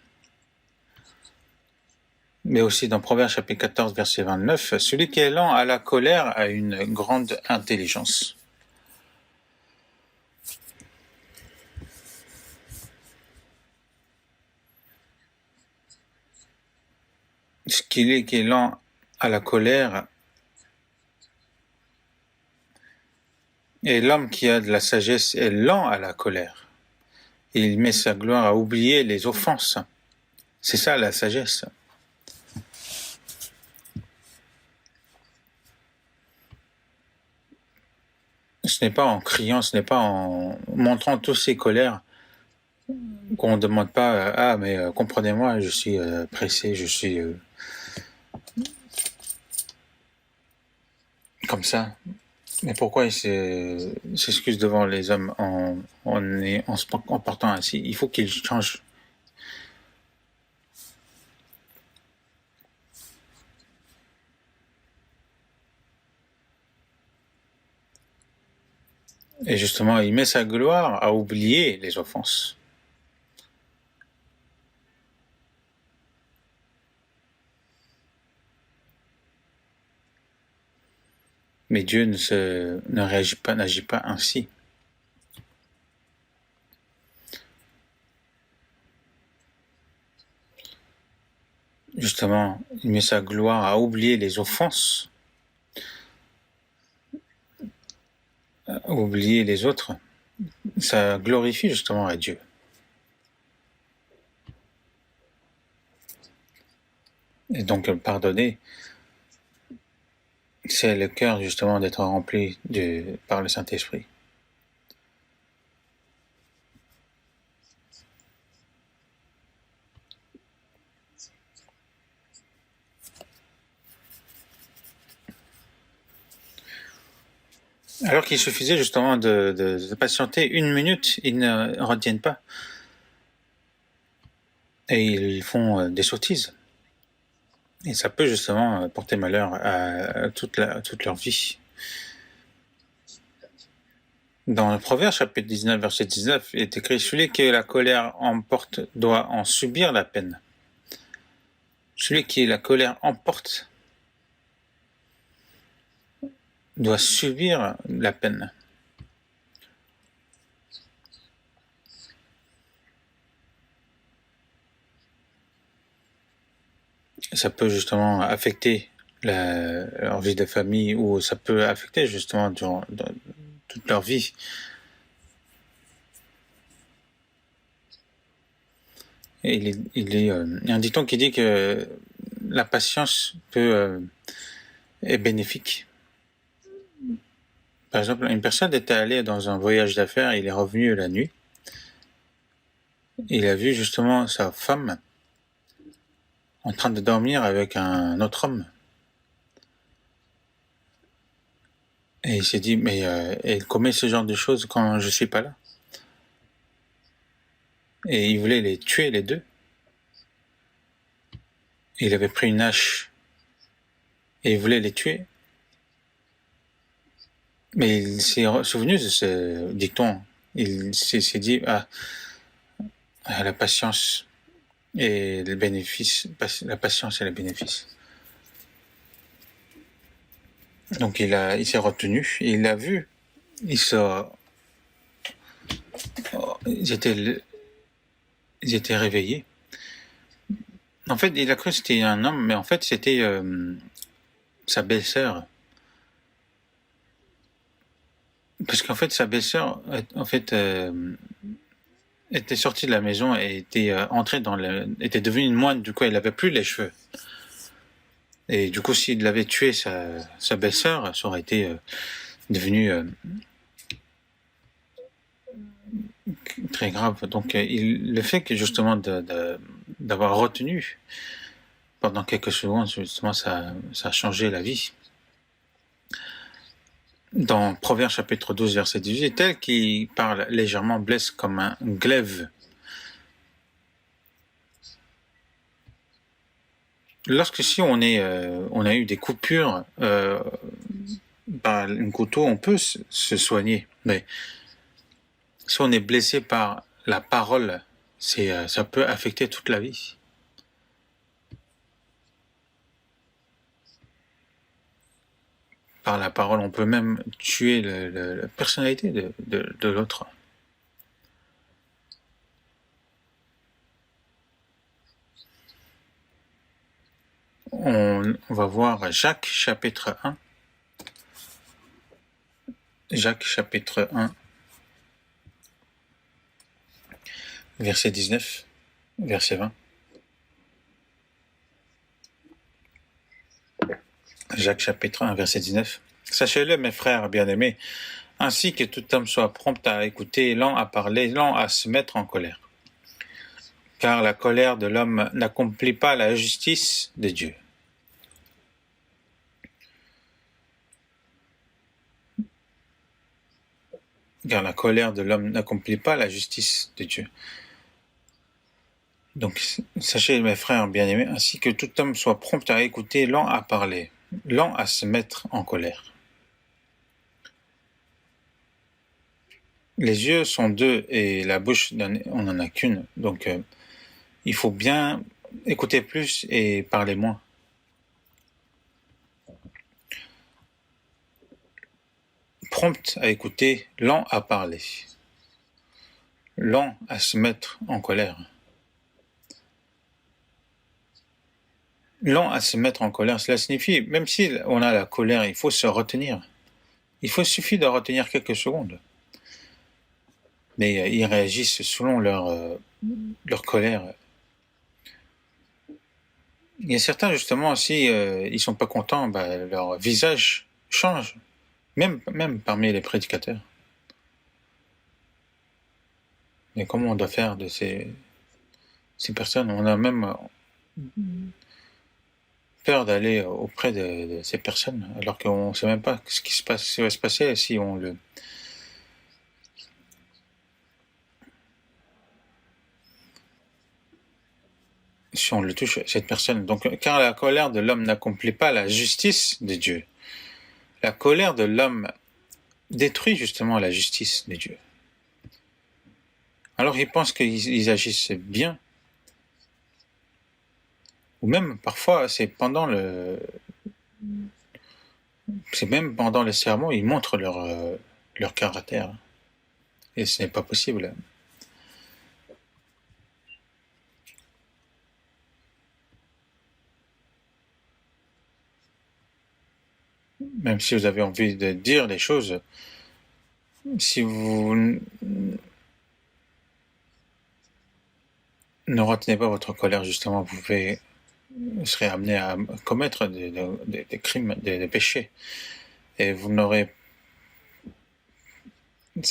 Mais aussi dans Proverbes chapitre 14, verset 29, « Celui qui est lent à la colère a une grande intelligence. » Ce qui est lent à la colère, et l'homme qui a de la sagesse est lent à la colère. Il met sa gloire à oublier les offenses. C'est ça la sagesse. Ce n'est pas en criant, ce n'est pas en montrant toutes ses colères qu'on ne demande pas ah mais comprenez-moi, je suis pressé, je suis comme ça. Mais pourquoi il s'excuse devant les hommes en se comportant ainsi? Il faut qu'il change. Et justement, il met sa gloire à oublier les offenses. Mais Dieu ne réagit pas, n'agit pas ainsi. Justement, il met sa gloire à oublier les offenses oublier les autres, ça glorifie justement à Dieu. Et donc pardonner, c'est le cœur justement d'être rempli par le Saint-Esprit. Alors qu'il suffisait justement de patienter 1 minute, ils ne retiennent pas. Et ils font des sottises. Et ça peut justement porter malheur à toute leur vie. Dans le Proverbe, chapitre 19, verset 19, il est écrit « Celui qui la colère emporte doit en subir la peine. » Celui qui la colère emporte doit subir la peine. Ça peut justement affecter leur vie de famille, ou ça peut affecter justement dans toute leur vie. Et il y a un dicton qui dit que la patience est bénéfique. Par exemple, une personne était allée dans un voyage d'affaires, il est revenu la nuit. Il a vu justement sa femme en train de dormir avec un autre homme. Et il s'est dit, mais elle commet ce genre de choses quand je suis pas là. Et il voulait les tuer les deux. Il avait pris une hache et il voulait les tuer. Mais il s'est souvenu de ce dicton. Il s'est dit, la patience et le bénéfice, la patience et le bénéfice. Donc il s'est retenu, et il a vu, ils étaient réveillés. En fait, il a cru que c'était un homme, mais en fait, c'était sa belle-sœur. Parce qu'en fait, sa belle-sœur, était sortie de la maison et était entrée était devenue une moine. Du coup, elle n'avait plus les cheveux. Et du coup, s'il avait tué sa belle-sœur, ça aurait été devenu très grave. Donc, le fait que justement d'avoir retenu pendant quelques secondes, justement, ça a changé la vie. Dans Proverbe chapitre 12, verset 18, tel qui parle légèrement blesse comme un glaive. Lorsque si on a eu des coupures par un couteau, on peut se soigner. Mais si on est blessé par la parole, ça peut affecter toute la vie. Par la parole, on peut même tuer la personnalité de l'autre. On va voir Jacques chapitre 1. Jacques chapitre 1, verset 19, verset 20. Jacques chapitre 1, verset 19. Sachez-le, mes frères bien-aimés, ainsi que tout homme soit prompt à écouter, lent à parler, lent à se mettre en colère. Car la colère de l'homme n'accomplit pas la justice de Dieu. Car la colère de l'homme n'accomplit pas la justice de Dieu. Donc, sachez, mes frères bien-aimés, ainsi que tout homme soit prompt à écouter, lent à parler, lent à se mettre en colère. Les yeux sont deux et la bouche, on n'en a qu'une. Donc, il faut bien écouter plus et parler moins. Prompt à écouter, lent à parler, lent à se mettre en colère. Lent à se mettre en colère, cela signifie, même si on a la colère, il faut se retenir. suffit de retenir quelques secondes. Mais ils réagissent selon leur colère. Il y a certains, justement, si ils sont pas contents, leur visage change, même parmi les prédicateurs. Mais comment on doit faire de ces personnes? On a même peur d'aller auprès de ces personnes, alors qu'on ne sait même pas ce qui va se passer si on le touche, cette personne. Donc, car la colère de l'homme n'accomplit pas la justice de Dieu. La colère de l'homme détruit justement la justice de Dieu. Alors, ils pensent qu'ils agissent bien, ou même parfois, c'est même pendant le sermon, ils montrent leur caractère. Et ce n'est pas possible. Même si vous avez envie de dire des choses, si vous ne retenez pas votre colère, justement, vous serez amené à commettre des crimes, des péchés. Et vous n'aurez vous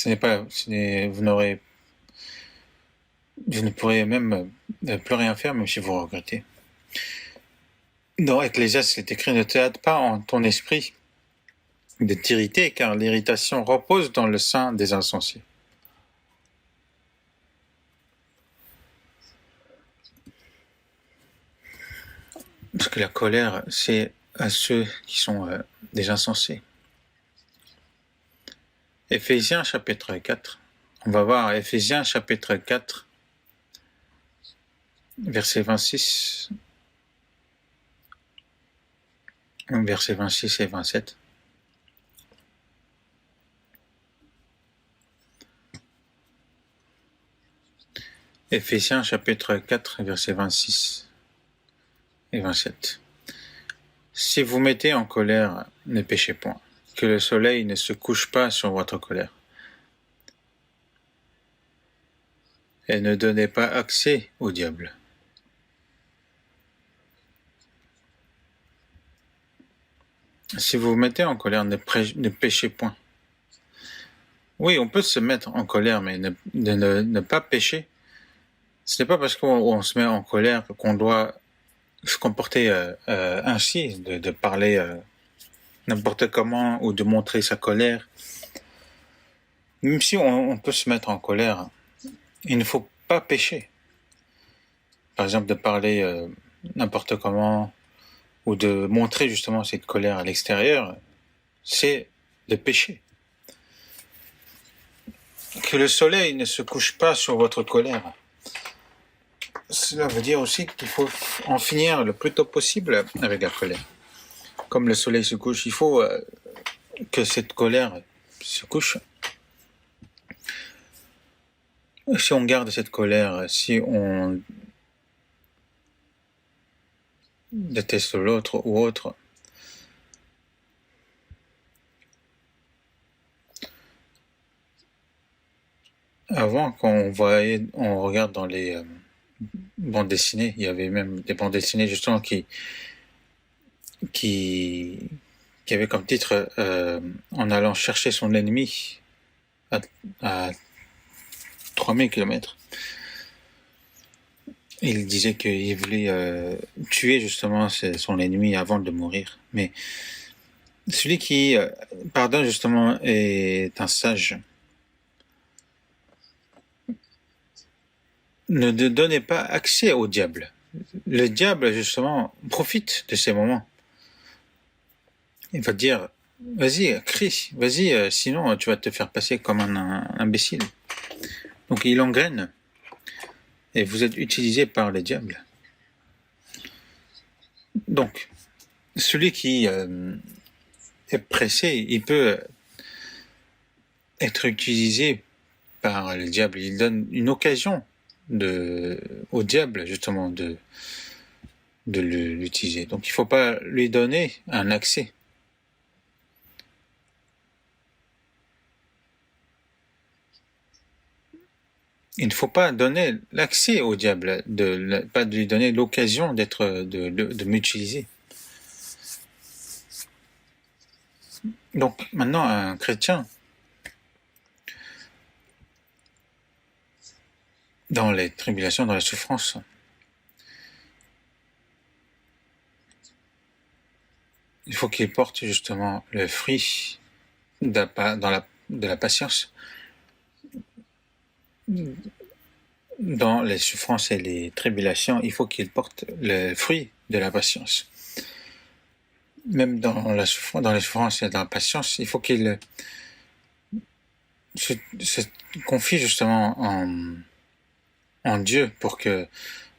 ne pourrez même plus rien faire, même si vous regrettez. Dans Ecclésiaste, c'est écrit: ne te hâte pas en ton esprit de t'irriter, car l'irritation repose dans le sein des insensés. Parce que la colère, c'est à ceux qui sont des insensés. Éphésiens chapitre 4. On va voir Éphésiens chapitre 4, verset 26, versets 26 et 27. Éphésiens chapitre 4, versets 26 et 27. Si vous mettez en colère, ne péchez point, que le soleil ne se couche pas sur votre colère. Et ne donnez pas accès au diable. Si vous vous mettez en colère, ne péchez point. Oui, on peut se mettre en colère, mais ne pas pécher. Ce n'est pas parce qu'on se met en colère qu'on doit se comporter ainsi, de parler n'importe comment ou de montrer sa colère. Même si on peut se mettre en colère, il ne faut pas pécher. Par exemple, de parler n'importe comment ou de montrer justement cette colère à l'extérieur, c'est de pécher. Que le soleil ne se couche pas sur votre colère. Cela veut dire aussi qu'il faut en finir le plus tôt possible avec la colère. Comme le soleil se couche, il faut que cette colère se couche. Si on garde cette colère, si on déteste l'autre ou autre, avant, quand on regarde dans les bandes dessinées, il y avait même des bandes dessinées justement qui avait comme titre en allant chercher son ennemi à 3000 km. Il disait qu'il voulait tuer justement son ennemi avant de mourir. Mais celui qui pardonne justement est un sage. Ne donnez pas accès au diable. Le diable, justement, profite de ces moments. Il va dire: vas-y, crie, vas-y, sinon tu vas te faire passer comme un imbécile. Donc il engraine. Et vous êtes utilisé par le diable. Donc, celui qui est pressé, il peut être utilisé par le diable. Il donne une occasion au diable, justement, de l'utiliser. Donc, il ne faut pas lui donner un accès. Il ne faut pas donner l'accès au diable, pas lui donner l'occasion de m'utiliser. Donc maintenant, un chrétien, dans les tribulations, dans les souffrances, il faut qu'il porte justement le fruit de la patience dans les souffrances et les tribulations. Il faut qu'il porte le fruit de la patience. Même dans les souffrances et dans la patience, il faut qu'il se confie justement en Dieu pour que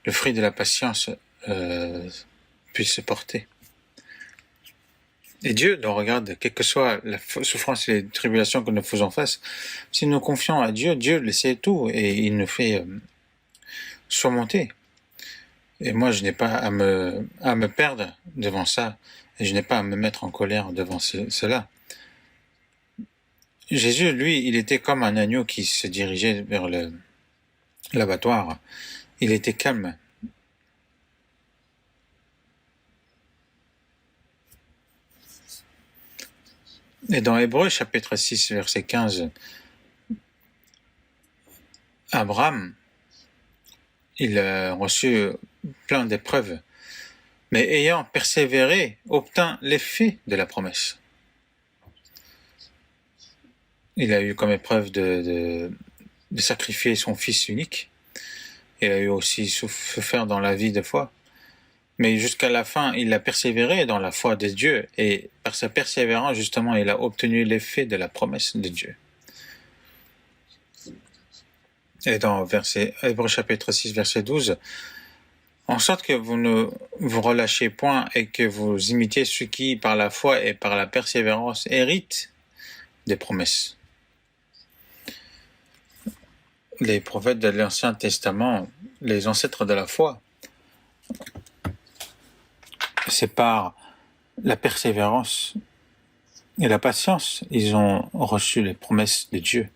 le fruit de la patience puisse se porter. Et Dieu nous regarde, quelle que soit la souffrance et les tribulations que nous faisons face, si nous confions à Dieu, Dieu le sait tout et il nous fait surmonter. Et moi, je n'ai pas à me perdre devant ça, et je n'ai pas à me mettre en colère devant cela. Jésus, lui, il était comme un agneau qui se dirigeait vers l'abattoir. Il était calme. Et dans Hébreux, chapitre 6, verset 15, Abraham, il a reçu plein d'épreuves, mais ayant persévéré, obtint l'effet de la promesse. Il a eu comme épreuve de sacrifier son fils unique. Il a eu aussi souffert dans la vie des fois. Mais jusqu'à la fin, il a persévéré dans la foi de Dieu. Et par sa persévérance, justement, il a obtenu l'effet de la promesse de Dieu. Et dans Hébreux chapitre 6, verset 12, en sorte que vous ne vous relâchez point et que vous imitiez ceux qui, par la foi et par la persévérance, héritent des promesses. Les prophètes de l'Ancien Testament, les ancêtres de la foi, c'est par la persévérance et la patience, ils ont reçu les promesses de Dieu.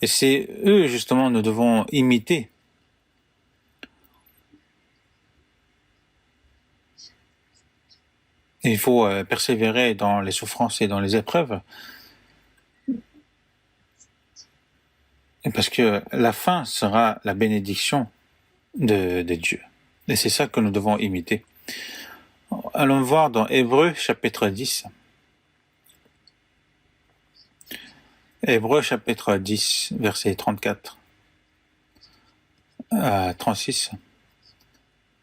Et c'est eux, justement, nous devons imiter. Il faut persévérer dans les souffrances et dans les épreuves. Parce que la fin sera la bénédiction de Dieu. Et c'est ça que nous devons imiter. Allons voir dans Hébreux chapitre 10. Hébreux chapitre 10, verset 34 à 36.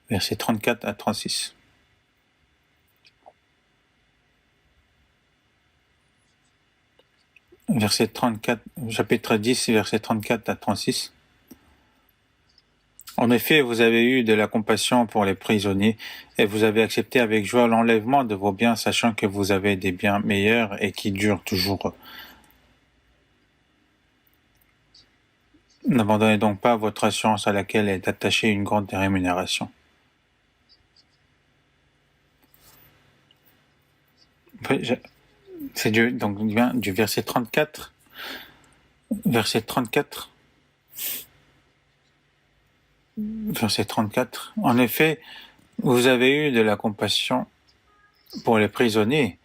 Verset 34 à 36. Verset 34, chapitre 10, verset 34 à 36. En effet, vous avez eu de la compassion pour les prisonniers, et vous avez accepté avec joie l'enlèvement de vos biens, sachant que vous avez des biens meilleurs et qui durent toujours. N'abandonnez donc pas votre assurance à laquelle est attachée une grande rémunération. C'est donc du verset 34. Verset 34. Verset 34. En effet, vous avez eu de la compassion pour les prisonniers,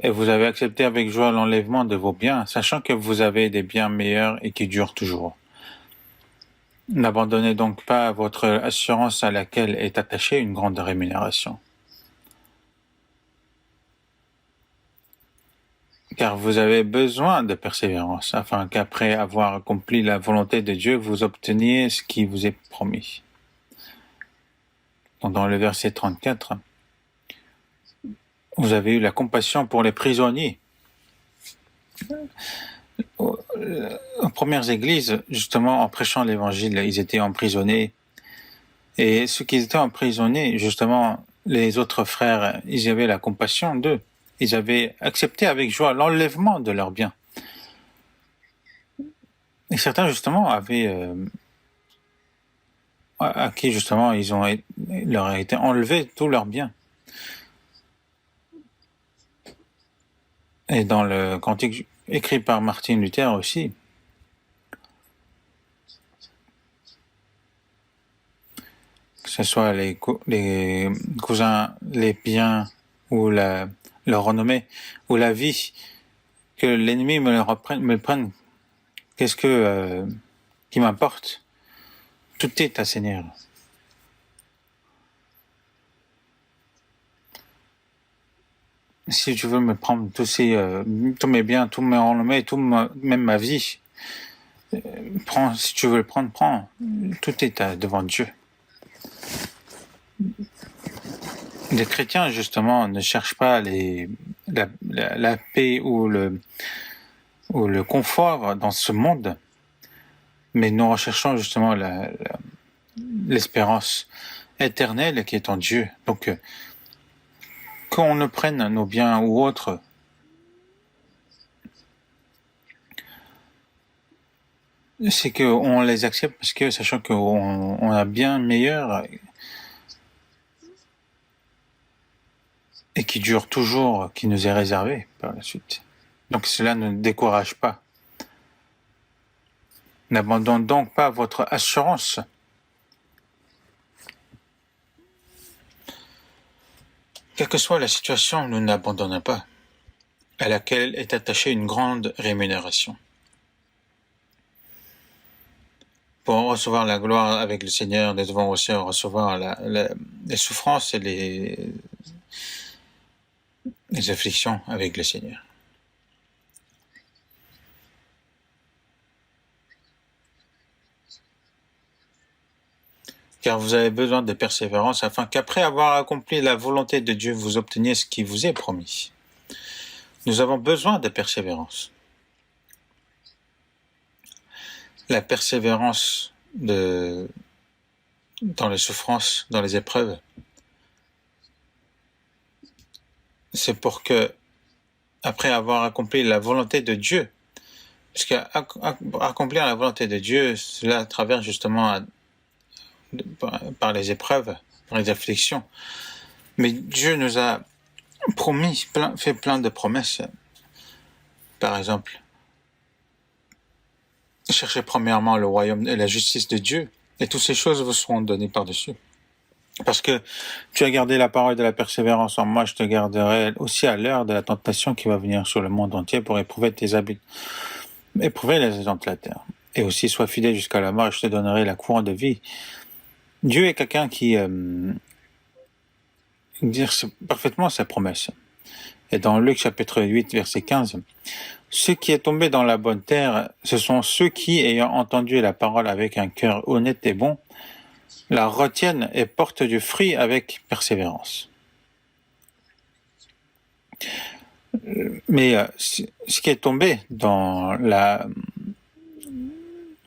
et vous avez accepté avec joie l'enlèvement de vos biens, sachant que vous avez des biens meilleurs et qui durent toujours. N'abandonnez donc pas votre assurance à laquelle est attachée une grande rémunération. Car vous avez besoin de persévérance, afin qu'après avoir accompli la volonté de Dieu, vous obteniez ce qui vous est promis. Donc dans le verset 34, vous avez eu la compassion pour les prisonniers. Aux premières églises, justement, en prêchant l'évangile, ils étaient emprisonnés. Et ceux qui étaient emprisonnés, justement, les autres frères, ils avaient la compassion d'eux. Ils avaient accepté avec joie l'enlèvement de leurs biens. Et certains, justement, avaient à qui, justement, leur a été enlevé tous leurs biens. Et dans le cantique écrit par Martin Luther aussi, ce soit les cousins, les biens ou leur renommée ou la vie, que l'ennemi me le prenne, qu'est-ce qui m'importe? Tout est à Seigneur. Si tu veux me prendre tous mes biens, tous mes renommées, même ma vie, prends, si tu veux le prendre, prends. Tout est devant Dieu. Les chrétiens, justement, ne cherchent pas la paix ou le confort dans ce monde, mais nous recherchons justement l'espérance éternelle qui est en Dieu. Donc, qu'on ne prenne nos biens ou autres, c'est qu'on les accepte parce que, sachant qu'on a bien meilleur et qui dure toujours, qui nous est réservé par la suite. Donc cela ne décourage pas. N'abandonne donc pas votre assurance. Quelle que soit la situation, nous n'abandonnons pas, à laquelle est attachée une grande rémunération. Pour recevoir la gloire avec le Seigneur, nous devons aussi recevoir les souffrances et les afflictions avec le Seigneur. Car vous avez besoin de persévérance afin qu'après avoir accompli la volonté de Dieu, vous obteniez ce qui vous est promis. Nous avons besoin de persévérance. La persévérance dans les souffrances, dans les épreuves, c'est pour que, après avoir accompli la volonté de Dieu, parce qu'accomplir la volonté de Dieu, cela traverse justement par les épreuves, par les afflictions. Mais Dieu nous a promis, fait plein de promesses. Par exemple, cherchez premièrement le royaume et la justice de Dieu, et toutes ces choses vous seront données par-dessus. Parce que tu as gardé la parole de la persévérance en moi, je te garderai aussi à l'heure de la tentation qui va venir sur le monde entier pour éprouver éprouver les habitants de la terre. Et aussi, sois fidèle jusqu'à la mort, et je te donnerai la couronne de vie. Dieu est quelqu'un qui dit parfaitement sa promesse. Et dans Luc chapitre 8, verset 15, « Ceux qui est tombé dans la bonne terre, ce sont ceux qui, ayant entendu la parole avec un cœur honnête et bon, la retiennent et portent du fruit avec persévérance. » Mais ce qui est tombé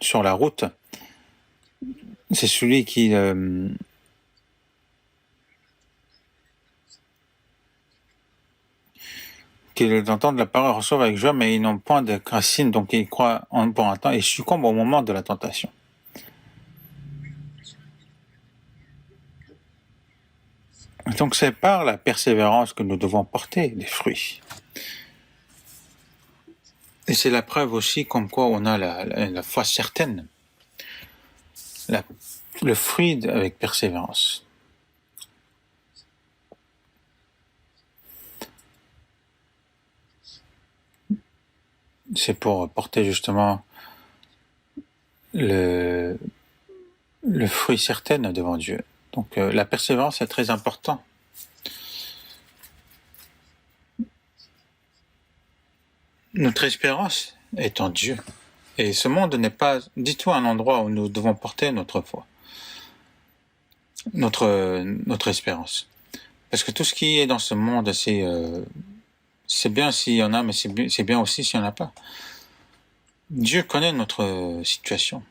sur la route, c'est celui qui entendent la parole, reçoivent avec joie, mais ils n'ont point de racine, donc ils croient pour un temps et succombent au moment de la tentation. Donc c'est par la persévérance que nous devons porter les fruits. Et c'est la preuve aussi comme quoi on a la foi certaine. Le fruit avec persévérance. C'est pour porter justement le fruit certain devant Dieu. Donc la persévérance est très importante. Notre espérance est en Dieu. Et ce monde n'est pas du tout un endroit où nous devons porter notre foi, notre espérance. Parce que tout ce qui est dans ce monde, c'est bien s'il y en a, mais c'est bien aussi s'il n'y en a pas. Dieu connaît notre situation.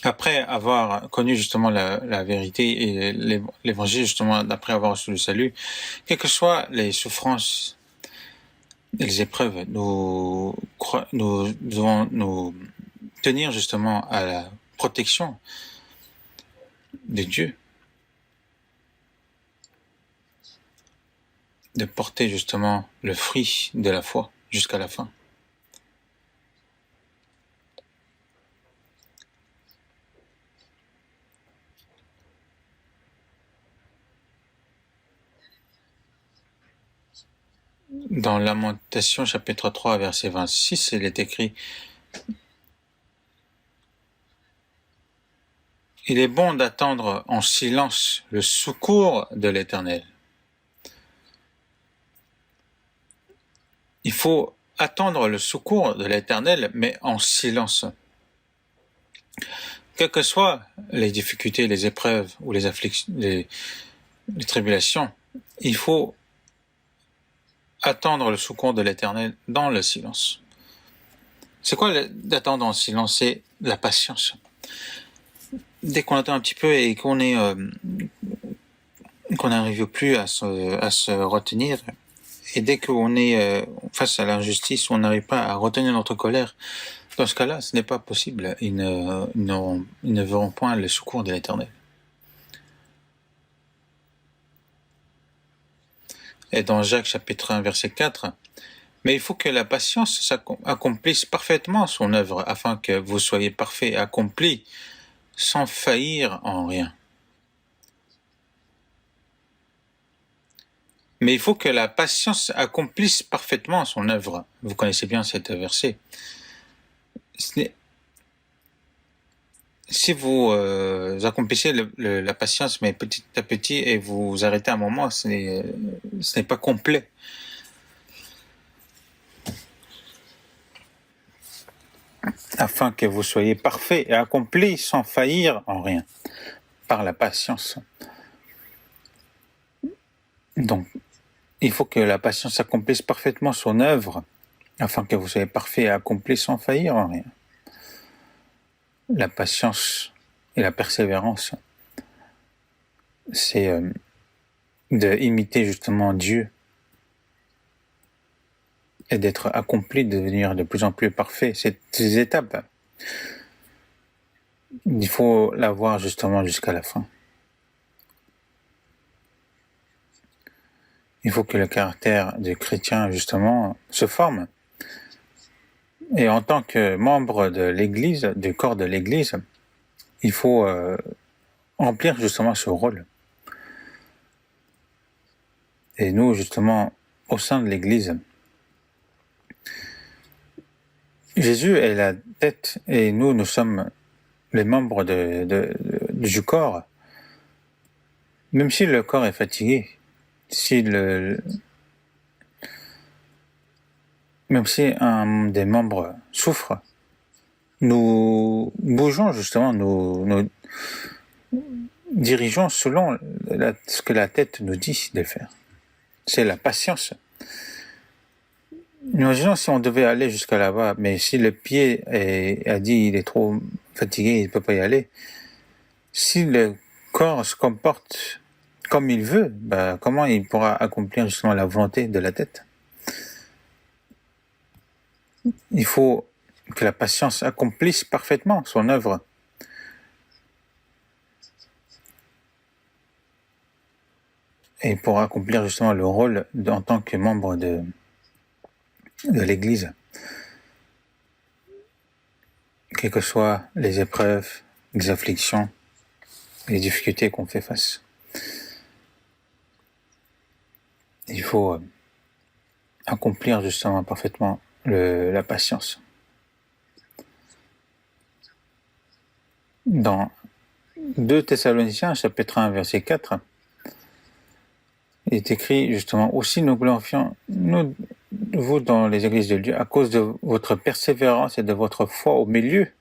Après avoir connu justement la vérité et l'évangile, justement, après avoir reçu le salut, quelles que soient les souffrances et les épreuves, nous devons nous tenir justement à la protection de Dieu, de porter justement le fruit de la foi jusqu'à la fin. Dans Lamentation chapitre 3 verset 26, il est écrit: il est bon d'attendre en silence le secours de l'Éternel. Il faut attendre le secours de l'Éternel, mais en silence. Quelles que soient les difficultés, les épreuves ou les afflictions, les tribulations, il faut attendre le secours de l'Éternel dans le silence. C'est quoi d'attendre en silence? C'est la patience. Dès qu'on attend un petit peu et qu'on n'arrive plus à se retenir, et dès qu'on est face à l'injustice, on n'arrive pas à retenir notre colère, dans ce cas-là, ce n'est pas possible. Ils ne verront point le secours de l'Éternel. Et dans Jacques chapitre 1 verset 4, mais il faut que la patience accomplisse parfaitement son œuvre, afin que vous soyez parfaits et accomplis, sans faillir en rien. Mais il faut que la patience accomplisse parfaitement son œuvre. Vous connaissez bien cet verset. Si vous accomplissez la patience, mais petit à petit, et vous arrêtez un moment, ce n'est pas complet. Afin que vous soyez parfaits et accomplis sans faillir en rien, par la patience. Donc, il faut que la patience accomplisse parfaitement son œuvre, afin que vous soyez parfaits et accomplis sans faillir en rien. La patience et la persévérance, c'est de imiter justement Dieu et d'être accompli, de devenir de plus en plus parfait. Ces étapes, il faut la voir justement jusqu'à la fin. Il faut que le caractère du chrétien justement se forme. Et en tant que membre de l'Église, du corps de l'Église, il faut remplir justement ce rôle. Et nous, justement, au sein de l'Église, Jésus est la tête et nous sommes les membres du corps. Même si le corps est fatigué, même si un des membres souffre, nous bougeons justement, nous dirigeons selon ce que la tête nous dit de faire. C'est la patience. Imaginons si on devait aller jusqu'à là-bas, mais si le pied a dit il est trop fatigué, il ne peut pas y aller. Si le corps se comporte comme il veut, comment il pourra accomplir justement la volonté de la tête? Il faut que la patience accomplisse parfaitement son œuvre. Et pour accomplir justement le rôle en tant que membre de l'Église, quelles que soient les épreuves, les afflictions, les difficultés qu'on fait face. Il faut accomplir justement parfaitement la patience. Dans 2 Thessaloniciens, chapitre 1, verset 4, il est écrit justement: aussi nous glorifions, vous dans les églises de Dieu, à cause de votre persévérance et de votre foi au milieu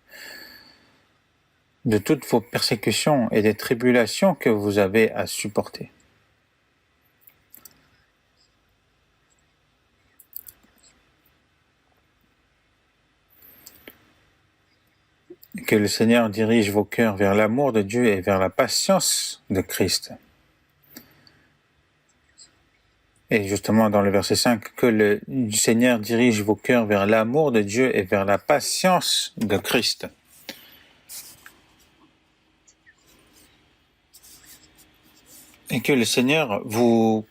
de toutes vos persécutions et des tribulations que vous avez à supporter. Que le Seigneur dirige vos cœurs vers l'amour de Dieu et vers la patience de Christ. Et justement, dans le verset 5, que le Seigneur dirige vos cœurs vers l'amour de Dieu et vers la patience de Christ. Et que le Seigneur vous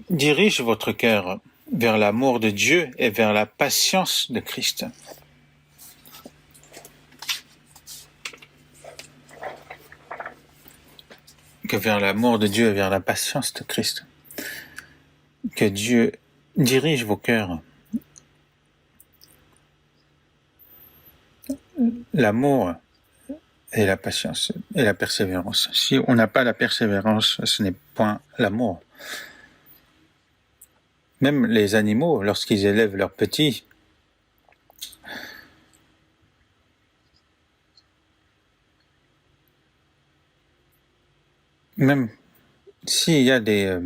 dirige votre cœur vers l'amour de Dieu et vers la patience de Christ. Que vers l'amour de Dieu et vers la patience de Christ. Que Dieu dirige vos cœurs. L'amour et la patience et la persévérance. Si on n'a pas la persévérance, ce n'est point l'amour. Même les animaux, lorsqu'ils élèvent leurs petits, même s'il y a des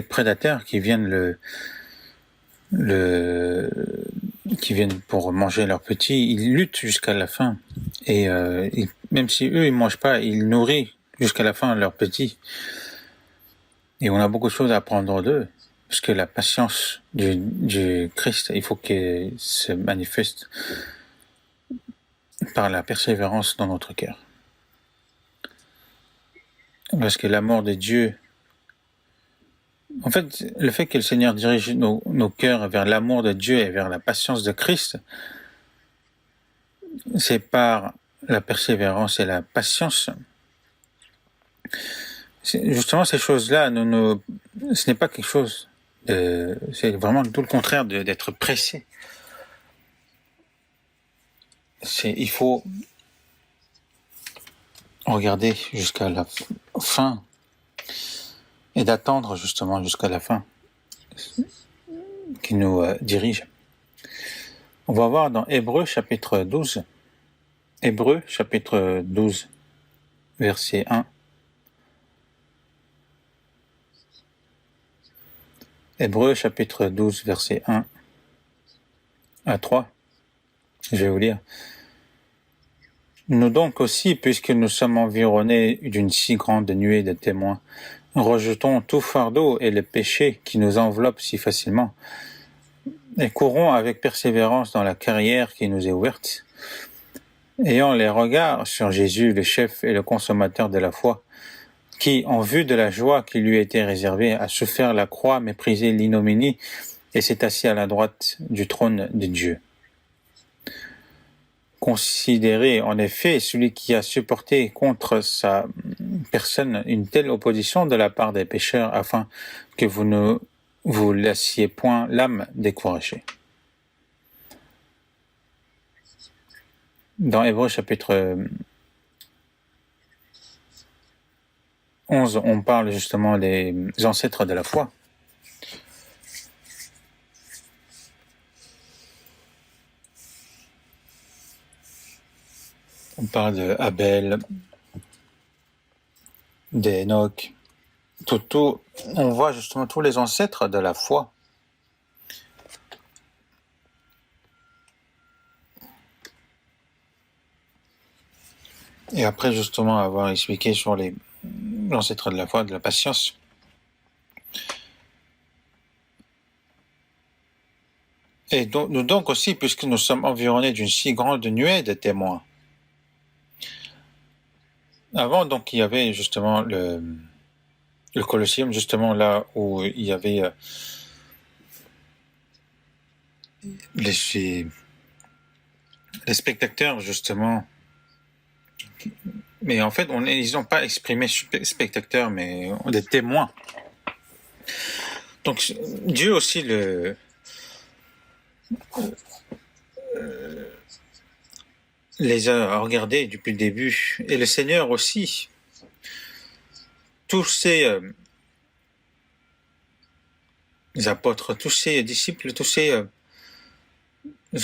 prédateurs qui viennent qui viennent pour manger leurs petits, ils luttent jusqu'à la fin. Et même si eux, ils mangent pas, ils nourrissent jusqu'à la fin leurs petits. Et on a beaucoup de choses à apprendre d'eux. Parce que la patience du Christ, il faut qu'elle se manifeste par la persévérance dans notre cœur. Parce que l'amour de Dieu, en fait, le fait que le Seigneur dirige nos cœurs vers l'amour de Dieu et vers la patience de Christ, c'est par la persévérance et la patience. Justement, ces choses-là, ce n'est pas quelque chose c'est vraiment tout le contraire d'être pressé. Il faut regarder jusqu'à la fin et d'attendre justement jusqu'à la fin qui nous dirige. On va voir dans Hébreux chapitre 12. Hébreux chapitre 12, verset 1. Hébreux chapitre 12, verset 1 à 3. Je vais vous lire. Nous donc aussi, puisque nous sommes environnés d'une si grande nuée de témoins, rejetons tout fardeau et le péché qui nous enveloppe si facilement, et courons avec persévérance dans la carrière qui nous est ouverte, ayant les regards sur Jésus, le chef et le consommateur de la foi, qui, en vue de la joie qui lui était réservée, a souffert la croix, méprisé l'ignominie, et s'est assis à la droite du trône de Dieu. Considérez en effet celui qui a supporté contre sa personne une telle opposition de la part des pécheurs, afin que vous ne vous laissiez point l'âme découragée. Dans Hébreux chapitre 11, on parle justement des ancêtres de la foi. On parle de Abel, d'Enoch, on voit justement tous les ancêtres de la foi. Et après justement avoir expliqué sur l'ancêtre de la foi, de la patience, et donc aussi, puisque nous sommes environnés d'une si grande nuée de témoins. Avant, donc, il y avait justement le Colosseum, justement là où il y avait les spectateurs, justement. Mais en fait, ils n'ont pas exprimé spectateurs, mais des témoins. Donc, Dieu aussi les a regardés depuis le début, et le Seigneur aussi. Tous ces apôtres, tous ces disciples, tous ces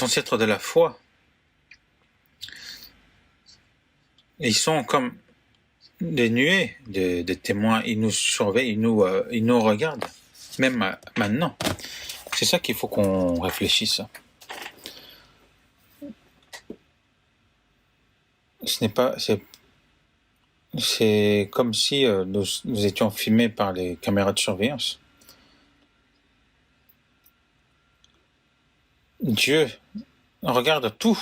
ancêtres de la foi, ils sont comme des nuées de témoins. Ils nous surveillent, ils nous regardent, même maintenant. C'est ça qu'il faut qu'on réfléchisse. C'est comme si nous étions filmés par les caméras de surveillance. Dieu regarde tout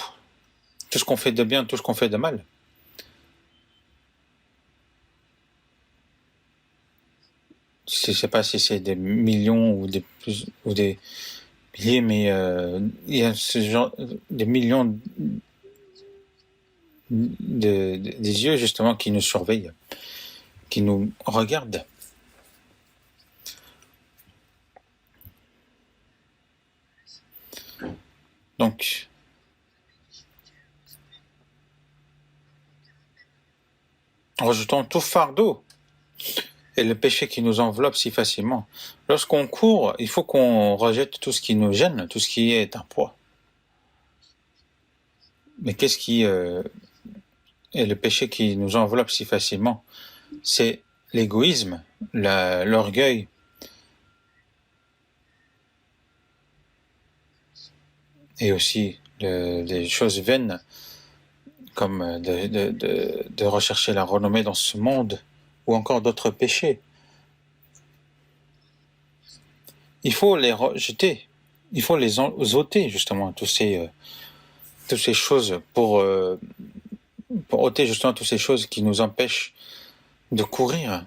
ce qu'on fait de bien, tout ce qu'on fait de mal. Je ne sais pas si c'est des millions ou des milliers, mais il y a ce genre des millions des yeux justement qui nous surveillent, qui nous regardent. Donc, rejetons tout fardeau et le péché qui nous enveloppe si facilement. Lorsqu'on court, il faut qu'on rejette tout ce qui nous gêne, tout ce qui est un poids. Mais qu'est-ce qui est le péché qui nous enveloppe si facilement? C'est l'égoïsme, l'orgueil, et aussi des choses vaines, comme de rechercher la renommée dans ce monde, ou encore d'autres péchés. Il faut les rejeter, il faut les ôter justement, toutes ces choses pour ôter justement toutes ces choses qui nous empêchent de courir.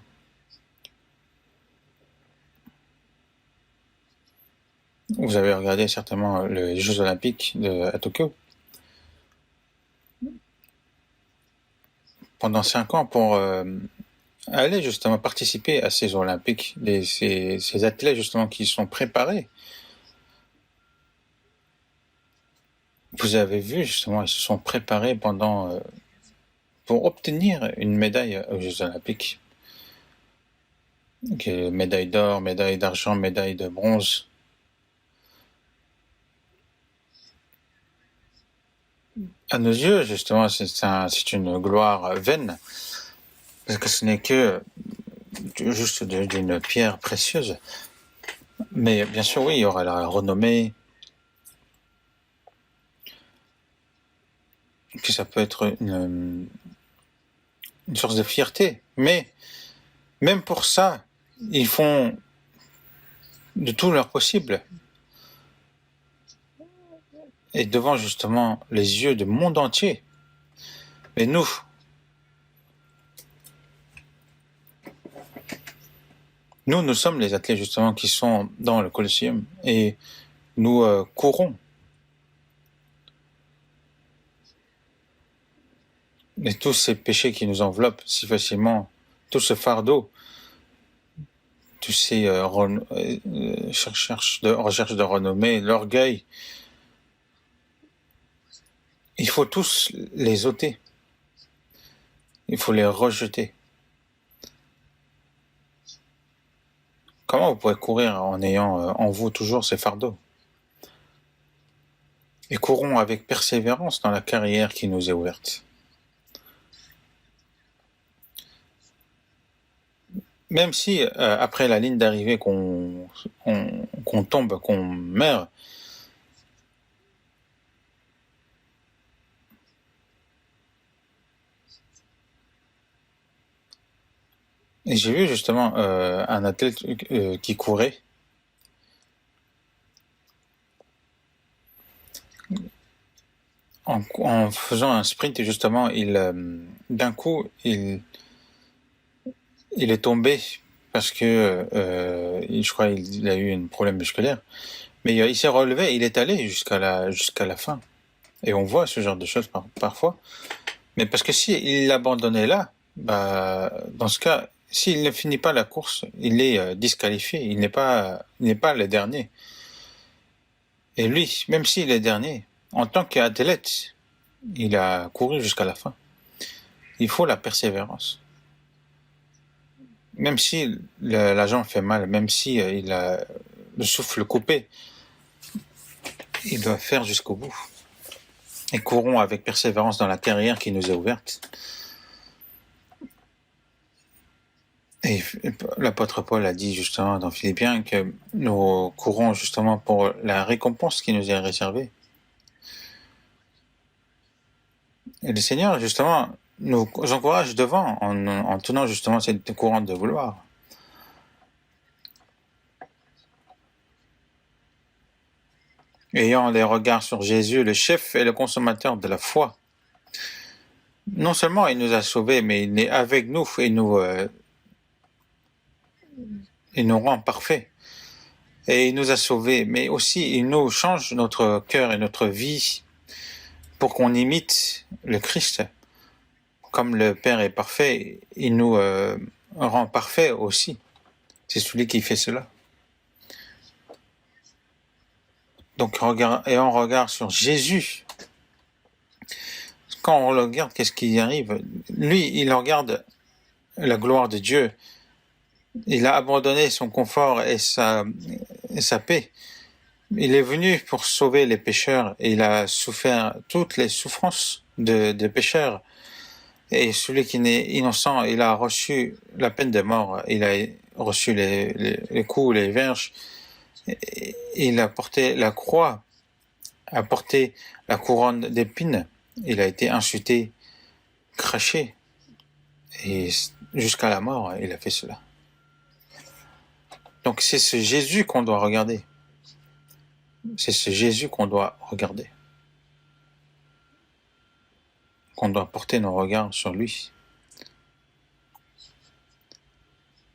Vous avez regardé certainement les Jeux Olympiques à Tokyo. Pendant 5 ans, pour aller justement participer à ces Olympiques, ces athlètes justement qui sont préparés. Vous avez vu justement, ils se sont préparés pour obtenir une médaille aux Jeux Olympiques. Médaille d'or, médaille d'argent, médaille de bronze. À nos yeux, justement, c'est une gloire vaine, parce que ce n'est que juste d'une pierre précieuse. Mais bien sûr, oui, il y aura la renommée, que ça peut être une source de fierté. Mais même pour ça, ils font de tout leur possible. Et devant justement les yeux du monde entier. Mais nous sommes les athlètes justement qui sont dans le Colosseum et nous courons. Et tous ces péchés qui nous enveloppent si facilement, tout ce fardeau, tous ces recherches de renommée, l'orgueil, il faut tous les ôter. Il faut les rejeter. Comment vous pouvez courir en ayant en vous toujours ces fardeaux? Et courons avec persévérance dans la carrière qui nous est ouverte. Même si après la ligne d'arrivée qu'on tombe, qu'on meurt, et j'ai vu justement un athlète qui courait. En faisant un sprint, justement, d'un coup, il est tombé parce que je crois qu'il a eu un problème musculaire. Mais il s'est relevé, il est allé jusqu'à la fin. Et on voit ce genre de choses parfois. Mais parce que s'il l'abandonnait là, dans ce cas, s'il ne finit pas la course, il est disqualifié. Il n'est pas le dernier. Et lui, même s'il est dernier, en tant qu'athlète, il a couru jusqu'à la fin. Il faut la persévérance. Même si la jambe fait mal, même si il a le souffle coupé, il doit faire jusqu'au bout. Et courons avec persévérance dans la carrière qui nous est ouverte. Et l'apôtre Paul a dit justement dans Philippiens que nous courons justement pour la récompense qui nous est réservée. Et le Seigneur justement nous encourage devant en tenant justement cette courante de vouloir. Ayant les regards sur Jésus, le chef et le consommateur de la foi. Non seulement il nous a sauvés, mais il est avec nous et nous rend parfaits. Et il nous a sauvés, mais aussi il nous change notre cœur et notre vie pour qu'on imite le Christ. Comme le Père est parfait, il nous rend parfaits aussi. C'est celui qui fait cela. Donc, on regarde sur Jésus. Quand on le regarde, qu'est-ce qui arrive? Lui, il regarde la gloire de Dieu. Il a abandonné son confort et sa paix. Il est venu pour sauver les pécheurs et il a souffert toutes les souffrances des pécheurs. Et celui qui est innocent, il a reçu la peine de mort. Il a reçu les coups, les verges. Il a porté la croix, a porté la couronne d'épines. Il a été insulté, craché. Et jusqu'à la mort, il a fait cela. Donc c'est ce Jésus qu'on doit regarder. C'est ce Jésus qu'on doit regarder. Qu'on doit porter nos regards sur lui.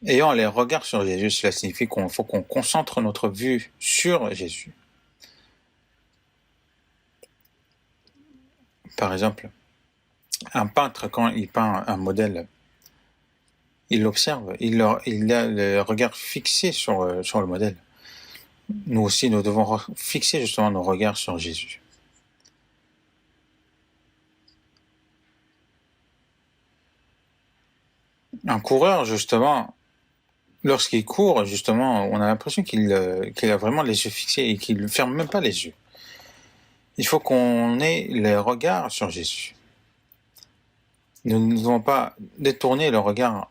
Ayant les regards sur Jésus, cela signifie qu'il faut qu'on concentre notre vue sur Jésus. Par exemple, un peintre, quand il peint un modèle, il l'observe, il a le regard fixé sur le modèle. Nous aussi, nous devons fixer justement nos regards sur Jésus. Un coureur, justement, lorsqu'il court, justement, on a l'impression qu'il a vraiment les yeux fixés et qu'il ne ferme même pas les yeux. Il faut qu'on ait les regards sur Jésus. Nous ne devons pas détourner le regard.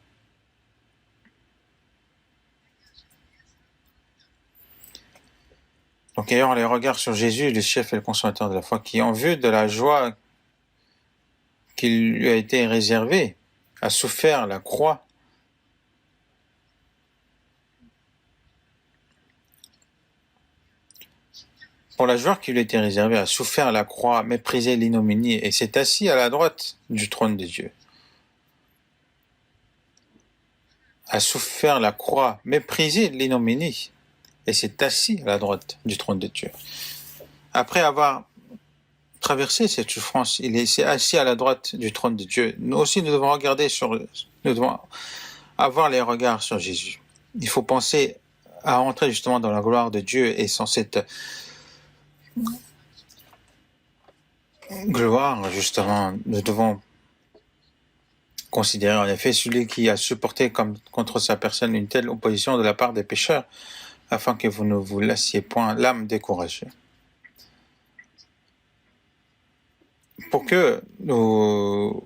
Donc, ayant les regards sur Jésus, le chef et le consommateur de la foi, qui, en vue de la joie qui lui a été réservée, a souffert la croix. Pour la joie qui lui a été réservée, a souffert la croix, méprisé l'ignominie, et s'est assis à la droite du trône de Dieu. A souffert la croix, méprisé l'ignominie, et s'est assis à la droite du trône de Dieu. Après avoir traversé cette souffrance, il s'est assis à la droite du trône de Dieu. Nous aussi, nous devons avoir les regards sur Jésus. Il faut penser à entrer justement dans la gloire de Dieu et sans cette gloire, justement, nous devons considérer en effet celui qui a supporté contre sa personne une telle opposition de la part des pécheurs, afin que vous ne vous lassiez point l'âme découragée. Pour que nous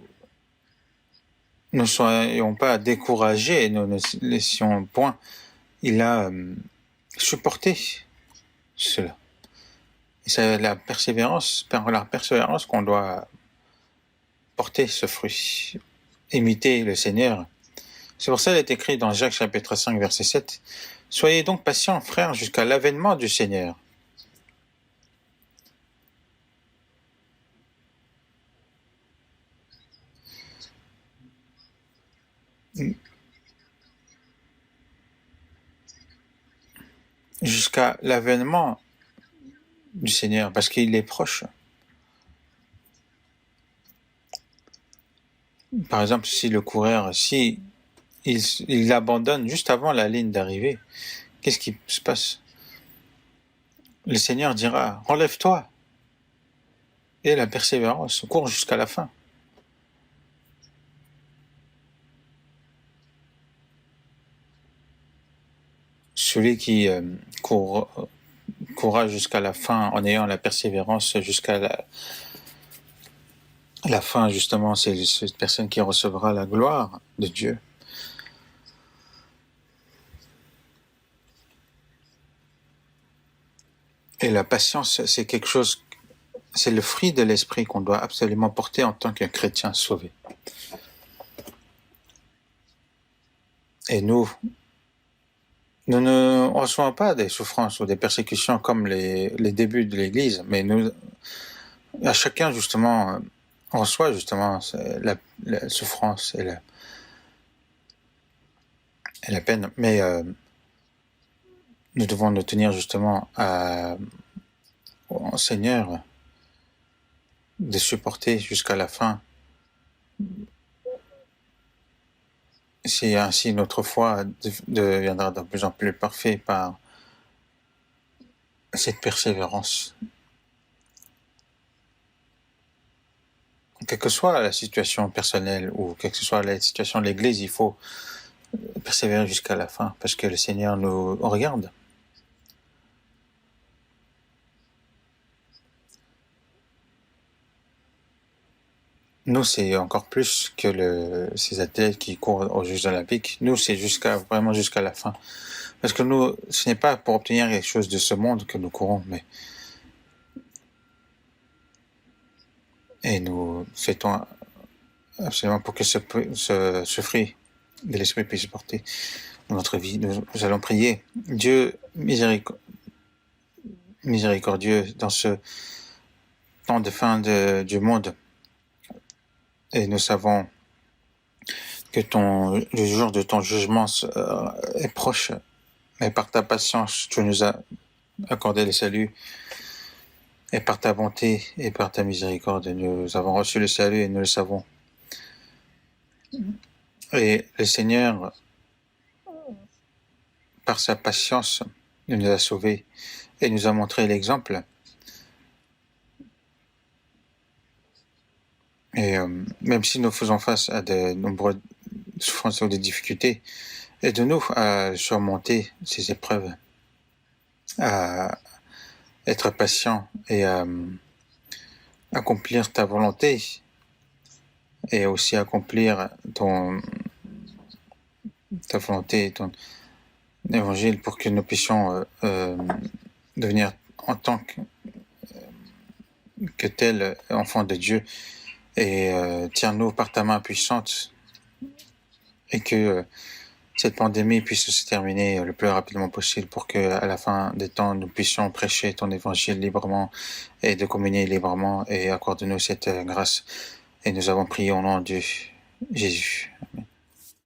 ne soyons pas découragés, nous ne laissions point, il a supporté cela. Et c'est par la persévérance qu'on doit porter ce fruit, imiter le Seigneur. C'est pour ça qu'il est écrit dans Jacques chapitre 5 verset 7, « Soyez donc patients, frères, jusqu'à l'avènement du Seigneur. » Jusqu'à l'avènement du Seigneur, parce qu'il est proche. Par exemple, si le coureur, il abandonne juste avant la ligne d'arrivée, qu'est-ce qui se passe? Le Seigneur dira, « Relève-toi » et la persévérance court jusqu'à la fin. Celui qui courra jusqu'à la fin en ayant la persévérance jusqu'à la fin, justement, c'est cette personne qui recevra la gloire de Dieu. Et la patience, c'est quelque chose, c'est le fruit de l'esprit qu'on doit absolument porter en tant qu'un chrétien sauvé. Et nous ne recevons pas des souffrances ou des persécutions comme les débuts de l'Église, mais à chacun, justement, reçoit justement la souffrance et la peine. Mais nous devons nous tenir justement au Seigneur de supporter jusqu'à la fin. C'est ainsi notre foi deviendra de plus en plus parfaite par cette persévérance. Quelle que soit la situation personnelle ou quelle que soit la situation de l'Église, il faut persévérer jusqu'à la fin parce que le Seigneur nous regarde. Nous, c'est encore plus que ces athlètes qui courent aux Jeux Olympiques. Nous, c'est vraiment jusqu'à la fin. Parce que nous, ce n'est pas pour obtenir quelque chose de ce monde que nous courons, mais et nous fêtons absolument pour que ce fruit de l'esprit puisse porter dans notre vie. Nous allons prier. Dieu miséricordieux dans ce temps de fin du monde. Et nous savons que le jour de ton jugement est proche. Et par ta patience, tu nous as accordé le salut. Et par ta bonté et par ta miséricorde, nous avons reçu le salut et nous le savons. Et le Seigneur, par sa patience, nous a sauvés et nous a montré l'exemple. Et même si nous faisons face à de nombreuses souffrances ou des difficultés, aide-nous à surmonter ces épreuves, à être patient et à accomplir ta volonté et aussi accomplir ta volonté, ton évangile pour que nous puissions devenir en tant que tel enfant de Dieu et tiens-nous par ta main puissante et que cette pandémie puisse se terminer le plus rapidement possible pour que à la fin des temps nous puissions prêcher ton évangile librement et de communier librement et accorde-nous cette grâce et nous avons prié au nom de Jésus. Amen.